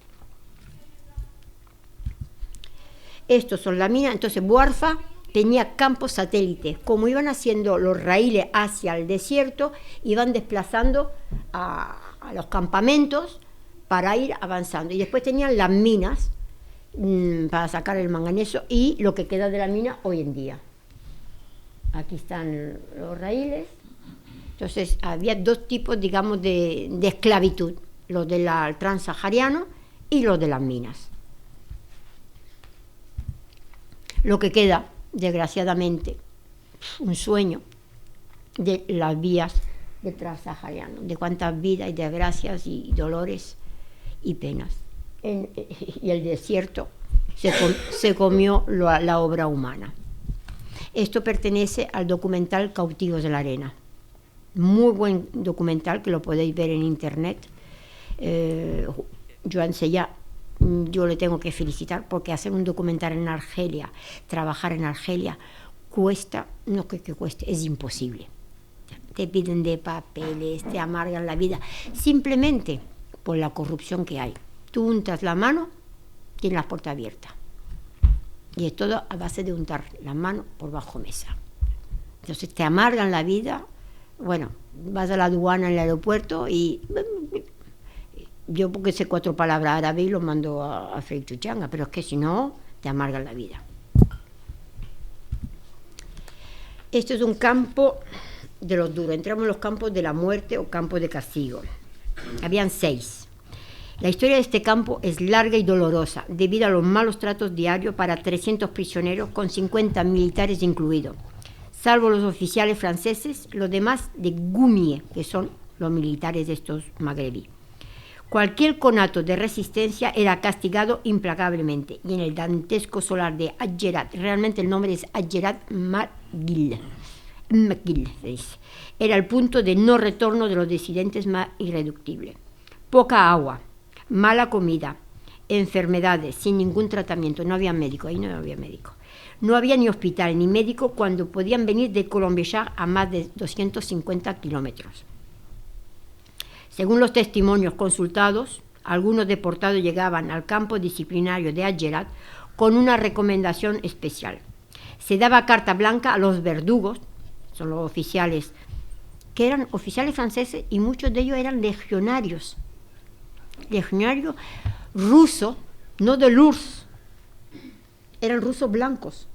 C: Estos son la mina. Entonces, Buarfa tenía campos satélites. Como iban haciendo los raíles hacia el desierto, iban desplazando a los campamentos para ir avanzando. Y después tenían las minas para sacar el manganeso y lo que queda de la mina hoy en día. Aquí están los raíles. Entonces había dos tipos, digamos, de esclavitud, los del transsahariano y los de las minas. Lo que queda, desgraciadamente, un sueño de las vías del transsahariano, de cuántas vidas y desgracias y dolores y penas. Y el desierto se comió la obra humana. Esto pertenece al documental Cautivos de la Arena. Muy buen documental que lo podéis ver en internet. Joan Sella, yo le tengo que felicitar porque hacer un documental en Argelia, trabajar en Argelia, cuesta, no que cueste, es imposible. Te piden de papeles, te amargan la vida, simplemente por la corrupción que hay. Tú untas la mano, tienes la puerta abierta. Y es todo a base de untar la mano por bajo mesa. Entonces te amargan la vida. Bueno, vas a la aduana en el aeropuerto y yo porque sé 4 palabras árabes y lo mando a freír chuchanga, pero es que si no, te amargan la vida. Esto es un campo de los duros. Entramos en los campos de la muerte o campos de castigo. Habían 6. La historia de este campo es larga y dolorosa, debido a los malos tratos diarios para 300 prisioneros, con 50 militares incluidos. Salvo los oficiales franceses, los demás de Gumie, que son los militares de estos magrebí. Cualquier conato de resistencia era castigado implacablemente. Y en el dantesco solar de Hadjerat, realmente el nombre es Hadjerat Maghil, era el punto de no retorno de los disidentes más irreductible. Poca agua, mala comida, enfermedades, sin ningún tratamiento, no había médico, ahí no había médico. No había ni hospital ni médico cuando podían venir de Colombechar a más de 250 kilómetros. Según los testimonios consultados, algunos deportados llegaban al campo disciplinario de Hadjerat con una recomendación especial. Se daba carta blanca a los verdugos, son los oficiales, que eran oficiales franceses y muchos de ellos eran legionarios rusos, no de l'URSS, eran rusos blancos,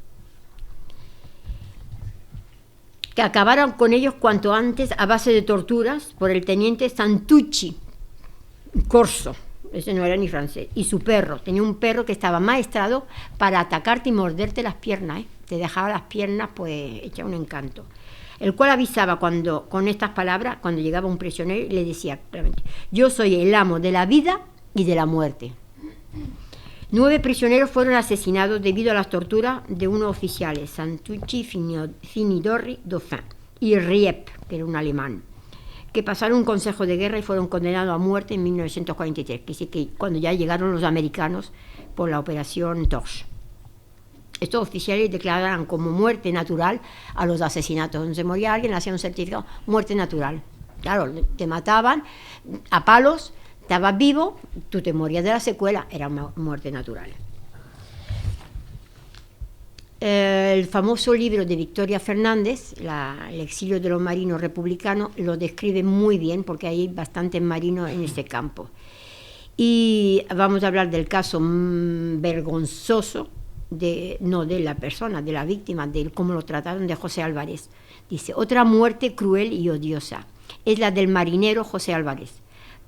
C: que acabaron con ellos cuanto antes a base de torturas por el teniente Santucci Corso, ese no era ni francés, y su perro, tenía un perro que estaba maestrado para atacarte y morderte las piernas, te dejaba las piernas pues hecha un encanto, el cual avisaba con estas palabras cuando llegaba un prisionero y le decía claramente: yo soy el amo de la vida y de la muerte. 9 prisioneros fueron asesinados debido a las torturas de unos oficiales, Santucci, Finidorri, Dauphin y Riep, que era un alemán, que pasaron un consejo de guerra y fueron condenados a muerte en 1943, que sí que cuando ya llegaron los americanos por la operación Torch. Estos oficiales declararon como muerte natural a los asesinatos. Donde se moría alguien, hacían un certificado, muerte natural. Claro, te mataban a palos, estabas vivo, tú te morías de la secuela, era una muerte natural. El famoso libro de Victoria Fernández, El exilio de los marinos republicanos, lo describe muy bien porque hay bastantes marinos en este campo. Y vamos a hablar del caso vergonzoso no de la persona, de la víctima, de cómo lo trataron, de José Álvarez. Dice, otra muerte cruel y odiosa es la del marinero José Álvarez.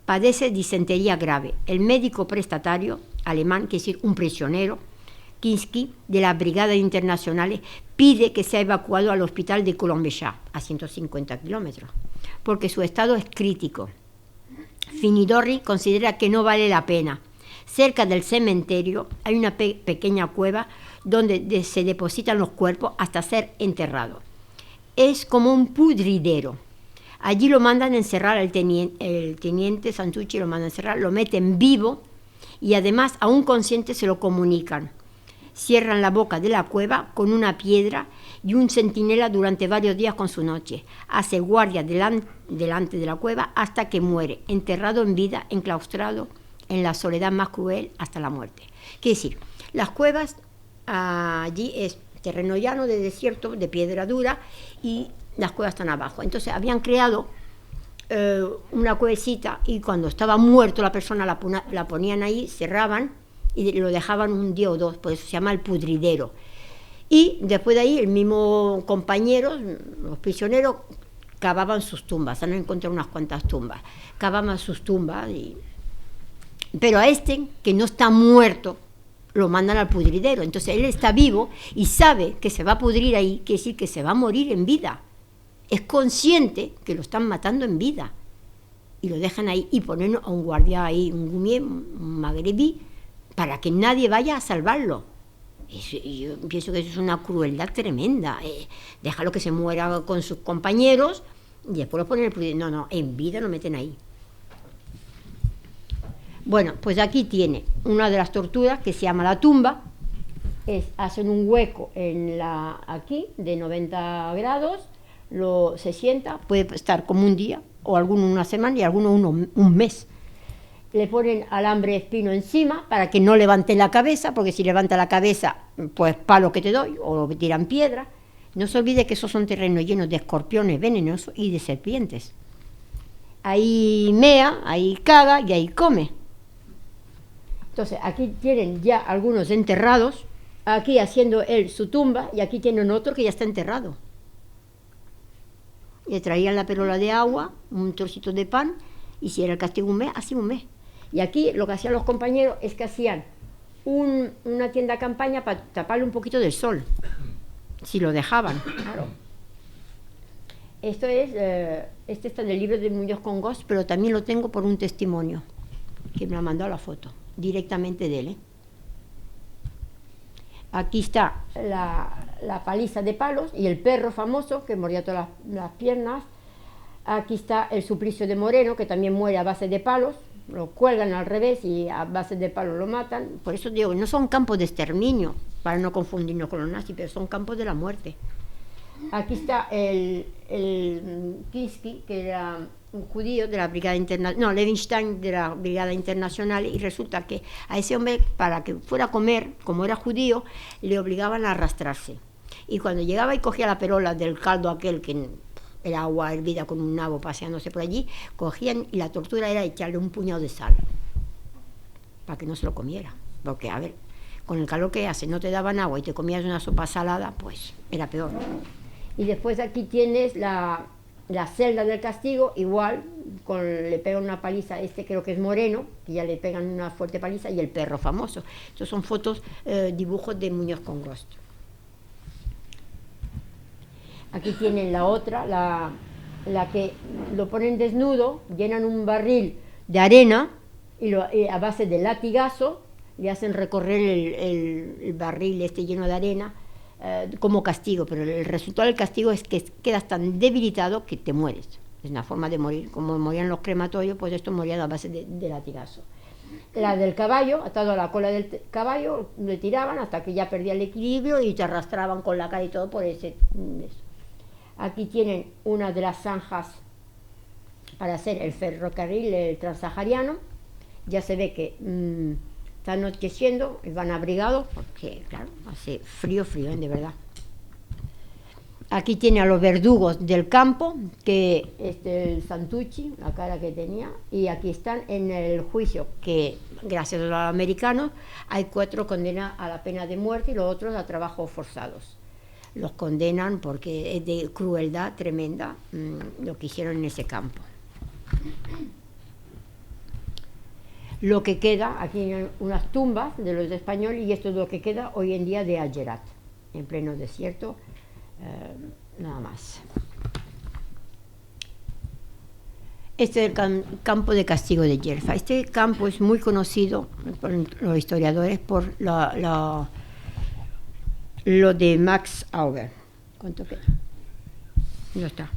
C: Padece disentería grave. El médico prestatario alemán, que es decir, un prisionero, Kinski, de la Brigada Internacional, pide que sea evacuado al hospital de Colombéchat, a 150 kilómetros, porque su estado es crítico. Finidorri considera que no vale la pena. Cerca del cementerio hay una pequeña cueva donde se depositan los cuerpos hasta ser enterrados. Es como un pudridero. Allí lo mandan encerrar el teniente Santucci, lo mandan encerrar, lo meten vivo y además aún consciente se lo comunican. Cierran la boca de la cueva con una piedra y un centinela durante varios días con su noche. Hace guardia delante de la cueva hasta que muere, enterrado en vida, enclaustrado en la soledad más cruel hasta la muerte. Quiere decir, las cuevas allí es terreno llano, de desierto, de piedra dura, y las cuevas están abajo. Entonces habían creado una cuevecita y cuando estaba muerto la persona la ponían ahí, cerraban y lo dejaban un día o dos, por eso se llama el pudridero. Y después de ahí el mismo compañero, los prisioneros, cavaban sus tumbas. Han encontrado unas cuantas tumbas. Cavaban sus tumbas. Pero a este, que no está muerto, lo mandan al pudridero. Entonces él está vivo y sabe que se va a pudrir ahí, quiere decir que se va a morir en vida. Es consciente que lo están matando en vida. Y lo dejan ahí y ponen a un guardia ahí, un gumier, un magrebí, para que nadie vaya a salvarlo. Yo pienso que eso es una crueldad tremenda. Déjalo que se muera con sus compañeros y después lo ponen en el pudridero. No, en vida lo meten ahí. Bueno, pues aquí tiene una de las torturas que se llama la tumba. Hacen un hueco aquí de 90 grados, se sienta, puede estar como un día, o alguno una semana y alguno un mes. Le ponen alambre espino encima para que no levante la cabeza, porque si levanta la cabeza, pues palo que te doy, o me tiran piedra. No se olvide que esos son terrenos llenos de escorpiones venenosos y de serpientes. Ahí mea, ahí caga y ahí come. Entonces, aquí tienen ya algunos enterrados, aquí haciendo él su tumba, y aquí tienen otro que ya está enterrado. Le traían la perola de agua, un trocito de pan, y si era el castigo un mes, así un mes. Y aquí lo que hacían los compañeros es que hacían una tienda campaña para taparle un poquito del sol, si lo dejaban, claro. Este está en el libro de Muñoz Congos, pero también lo tengo por un testimonio, que me ha mandado la foto, directamente de él. Aquí está la paliza de palos y el perro famoso, que moría todas las piernas. Aquí está el suplicio de Moreno, que también muere a base de palos. Lo cuelgan al revés y a base de palos lo matan. Por eso digo, no son campos de exterminio, para no confundirnos con los nazis, pero son campos de la muerte. Aquí está el Kinski, que era un judío de la Brigada Internacional, no, Levinstein de la Brigada Internacional, y resulta que a ese hombre, para que fuera a comer, como era judío, le obligaban a arrastrarse. Y cuando llegaba y cogía la perola del caldo aquel, que era agua hervida con un nabo paseándose por allí, cogían y la tortura era echarle un puñado de sal, para que no se lo comiera. Porque, a ver, con el calor que hace, no te daban agua y te comías una sopa salada, pues era peor. Y después aquí tienes la celda del castigo, igual, le pegan una paliza, creo que es Moreno, que ya le pegan una fuerte paliza, y el perro famoso. Estos son fotos, dibujos de Muñoz Congos. Aquí tienen la otra, la que lo ponen desnudo, llenan un barril de arena y a base de latigazo le hacen recorrer el barril lleno de arena, como castigo, pero el resultado del castigo es que quedas tan debilitado que te mueres. Es una forma de morir, como morían los crematorios, pues esto morían a base de latigazo. La del caballo, atado a la cola del caballo, le tiraban hasta que ya perdía el equilibrio y te arrastraban con la cara y todo por eso. Aquí tienen una de las zanjas para hacer el ferrocarril, el transsahariano. Ya se ve que está anocheciendo y van abrigados porque, claro, hace frío, de verdad. Aquí tiene a los verdugos del campo, que el Santucci, la cara que tenía, y aquí están en el juicio, que gracias a los americanos hay 4 condenas a la pena de muerte y los otros a trabajos forzados. Los condenan porque es de crueldad tremenda lo que hicieron en ese campo. Lo que queda, aquí hay unas tumbas de los españoles, y esto es lo que queda hoy en día de Algerat, en pleno desierto. Nada más. Este es el campo de castigo de Yerfa. Este campo es muy conocido por los historiadores por lo de Max Auber. ¿Cuánto queda? No está.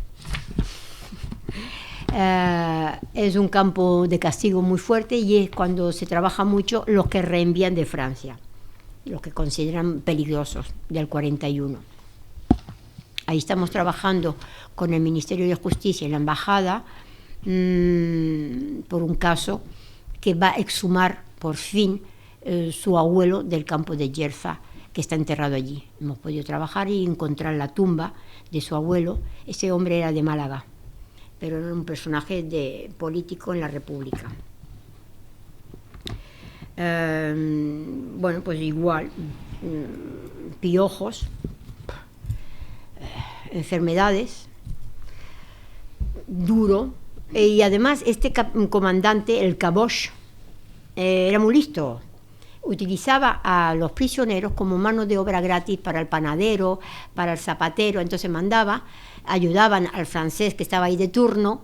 C: Es un campo de castigo muy fuerte, y es cuando se trabaja mucho los que reenvían de Francia, los que consideran peligrosos, del 41. Ahí estamos trabajando con el Ministerio de Justicia y la Embajada por un caso que va a exhumar por fin su abuelo del campo de Yerfa, que está enterrado allí. Hemos podido trabajar y encontrar la tumba de su abuelo. Ese hombre era de Málaga, pero era un personaje político en la República. Bueno, pues igual, piojos, enfermedades, duro, y además este comandante, el Caboche, era muy listo. Utilizaba a los prisioneros como mano de obra gratis para el panadero, para el zapatero. Entonces ayudaban al francés que estaba ahí de turno,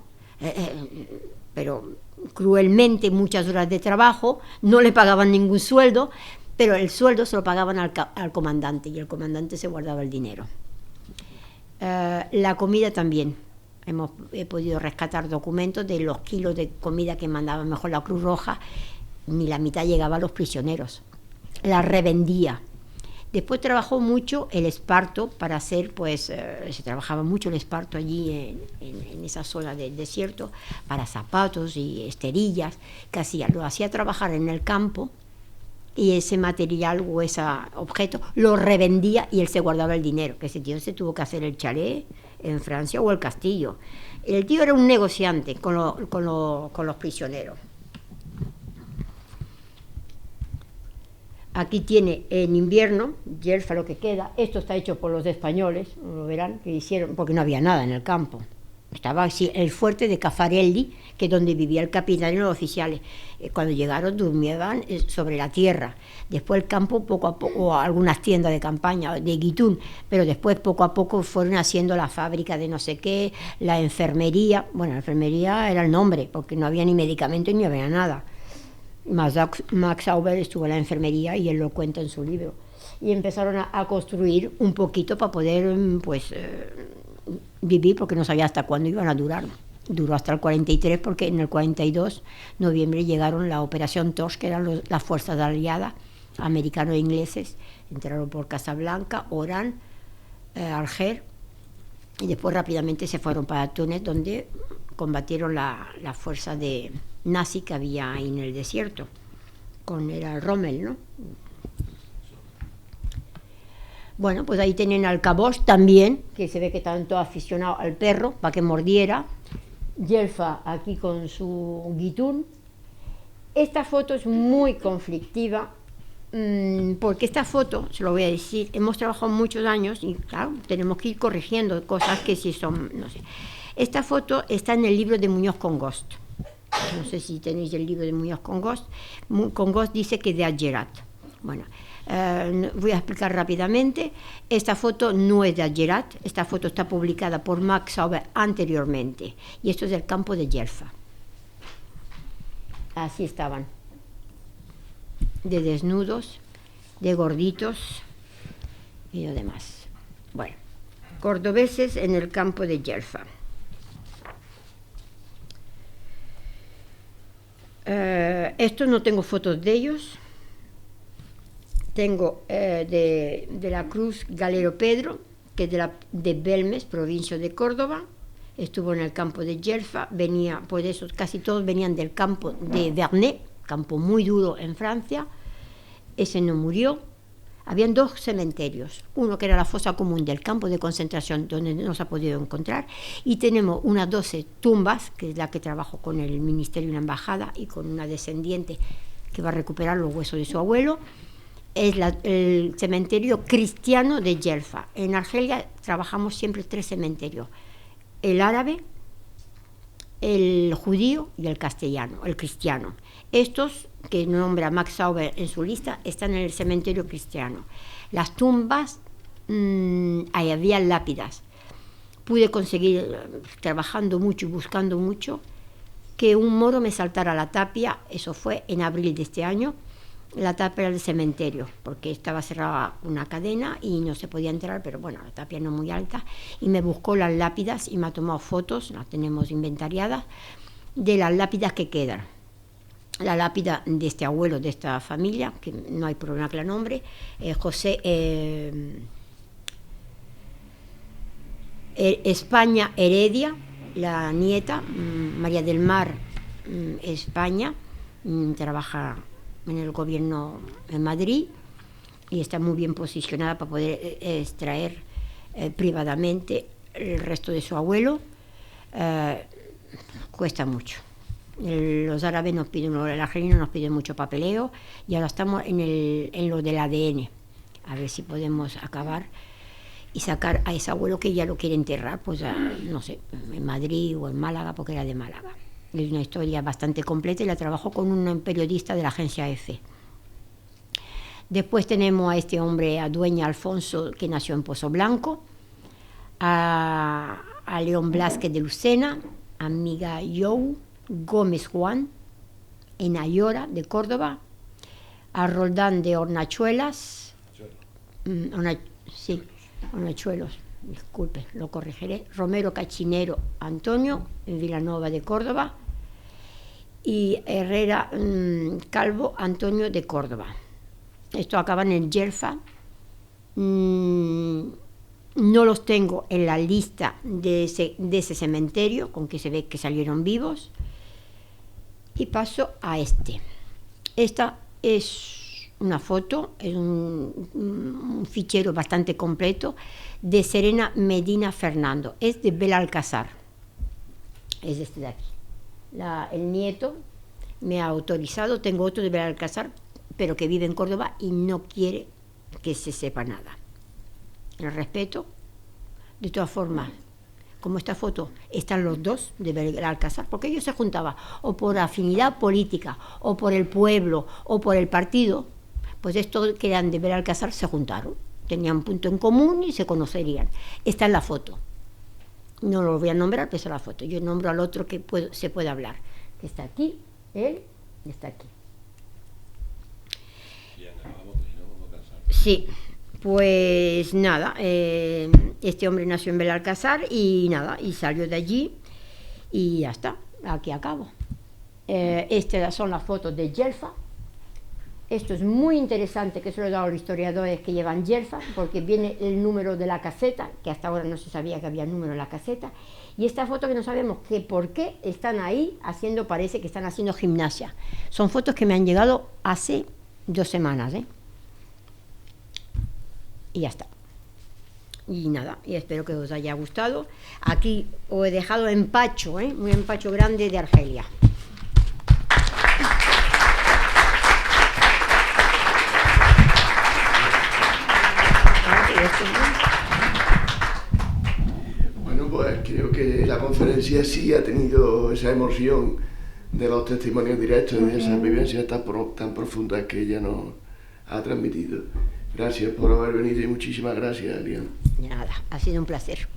C: pero cruelmente, muchas horas de trabajo, no le pagaban ningún sueldo, pero el sueldo se lo pagaban al comandante, y el comandante se guardaba el dinero. La comida también. He podido rescatar documentos de los kilos de comida que mandaba mejor la Cruz Roja, ni la mitad llegaba a los prisioneros. La revendía. Después trabajó mucho el esparto para hacer, se trabajaba mucho el esparto allí en esa zona del desierto, para zapatos y esterillas, que lo hacía trabajar en el campo, y ese material o ese objeto lo revendía y él se guardaba el dinero, que ese tío se tuvo que hacer el chalet en Francia o el castillo. El tío era un negociante con los prisioneros. Aquí tiene en invierno, Yerfa, lo que queda. Esto está hecho por los españoles, lo verán, que hicieron, porque no había nada en el campo. Estaba así el fuerte de Cafarelli, que es donde vivía el capitán y los oficiales. Cuando llegaron durmieban sobre la tierra. Después el campo, poco a poco, algunas tiendas de campaña, de Guitún, pero después poco a poco fueron haciendo la fábrica de no sé qué, la enfermería. Bueno, la enfermería era el nombre, porque no había ni medicamentos ni había nada. Max Auber estuvo en la enfermería y él lo cuenta en su libro. Y empezaron a construir un poquito para poder, vivir, porque no sabía hasta cuándo iban a durar. Duró hasta el 43, porque en el 42, noviembre, llegaron la Operación Torch, que eran las fuerzas aliadas, americanos e ingleses. Entraron por Casablanca, Orán, Argel, y después rápidamente se fueron para Túnez, donde combatieron la fuerza de nazi que había ahí en el desierto, era Rommel, ¿no? Bueno, pues ahí tienen al Caboche también, que se ve que estaban todos aficionados al perro, para que mordiera. Yerfa aquí con su guitún. Esta foto es muy conflictiva, porque esta foto, se lo voy a decir, hemos trabajado muchos años y claro, tenemos que ir corrigiendo cosas que sí son, no sé. Esta foto está en el libro de Muñoz Congost. No sé si tenéis el libro de Muñoz Congost. Congost dice que de Algerat. Bueno, voy a explicar rápidamente. Esta foto no es de Algerat, esta foto está publicada por Max Auber anteriormente, y esto es del campo de Yerfa. Así estaban, de desnudos, de gorditos y lo demás. Bueno, cordobeses en el campo de Yerfa. Estos no tengo fotos de ellos. Tengo de la Cruz Galero Pedro, que es de Belmes, provincia de Córdoba. Estuvo en el campo de Yerfa, por eso casi todos venían del campo de Vernet, campo muy duro en Francia. Ese no murió. Habían 2 cementerios, uno que era la fosa común del campo de concentración donde no se ha podido encontrar, y tenemos unas 12 tumbas, que es la que trabajo con el ministerio y la embajada y con una descendiente que va a recuperar los huesos de su abuelo. Es el cementerio cristiano de Gelfa. En Argelia trabajamos siempre 3 cementerios: el árabe, el judío y el castellano, el cristiano. Estos, que nombra Max Sauber en su lista, están en el cementerio cristiano. Las tumbas, ahí había lápidas. Pude conseguir, trabajando mucho y buscando mucho, que un moro me saltara la tapia. Eso fue en abril de este año, la tapia del cementerio, porque estaba cerrada una cadena y no se podía entrar, pero bueno, la tapia no es muy alta, y me buscó las lápidas y me ha tomado fotos, las tenemos inventariadas, de las lápidas que quedan. La lápida de este abuelo, de esta familia, que no hay problema que la nombre, José España Heredia, la nieta, María del Mar España, trabaja en el gobierno en Madrid y está muy bien posicionada para poder extraer privadamente el resto de su abuelo. Cuesta mucho. Los árabes nos piden, el argelino nos pide mucho papeleo, y ahora estamos en lo del ADN, a ver si podemos acabar y sacar a ese abuelo que ya lo quiere enterrar, pues no sé, en Madrid o en Málaga, porque era de Málaga. Es una historia bastante completa y la trabajo con un periodista de la agencia EFE. Después tenemos a este hombre, a Dueña Alfonso, que nació en Pozo Blanco, a León Blasquez de Lucena, a Miga Jou Gómez Juan, en Ayora, de Córdoba, a Roldán de Hornachuelas, Hornachuelos, disculpe, lo corregiré, Romero Cachinero Antonio, en Vilanova de Córdoba, y Herrera Calvo Antonio de Córdoba. Estos acaban en Gelfa. No los tengo en la lista de ese cementerio, con que se ve que salieron vivos. Y paso a este. Esta es una foto, es un fichero bastante completo de Serena Medina Fernando. Es de Belalcázar. Es este de aquí. El nieto me ha autorizado. Tengo otro de Belalcázar, pero que vive en Córdoba y no quiere que se sepa nada. El respeto. De todas formas, como esta foto, están los dos de Belalcázar, porque ellos se juntaban o por afinidad política, o por el pueblo, o por el partido. Pues estos que eran de Belalcázar se juntaron, tenían un punto en común y se conocerían. Esta es la foto. No lo voy a nombrar, pero esa es la foto. Yo nombro al otro que se puede hablar. Que está aquí, él está aquí. Sí. Pues nada, este hombre nació en Belalcázar y nada, y salió de allí y ya está, aquí acabo. Estas son las fotos de Gelfa. Esto es muy interesante, que se lo he dado a los historiadores que llevan Gelfa, porque viene el número de la caseta, que hasta ahora no se sabía que había número en la caseta, y esta foto que no sabemos que por qué están ahí haciendo, parece que están haciendo gimnasia. Son fotos que me han llegado hace 2 semanas, y ya está. Y nada, y espero que os haya gustado. Aquí os he dejado empacho, un empacho grande de Argelia.
A: Bueno, pues creo que la conferencia sí ha tenido esa emoción de los testimonios directos, de esas vivencias tan profundas que ella nos ha transmitido. Gracias por haber venido y muchísimas gracias, Elian.
C: Nada, ha sido un placer.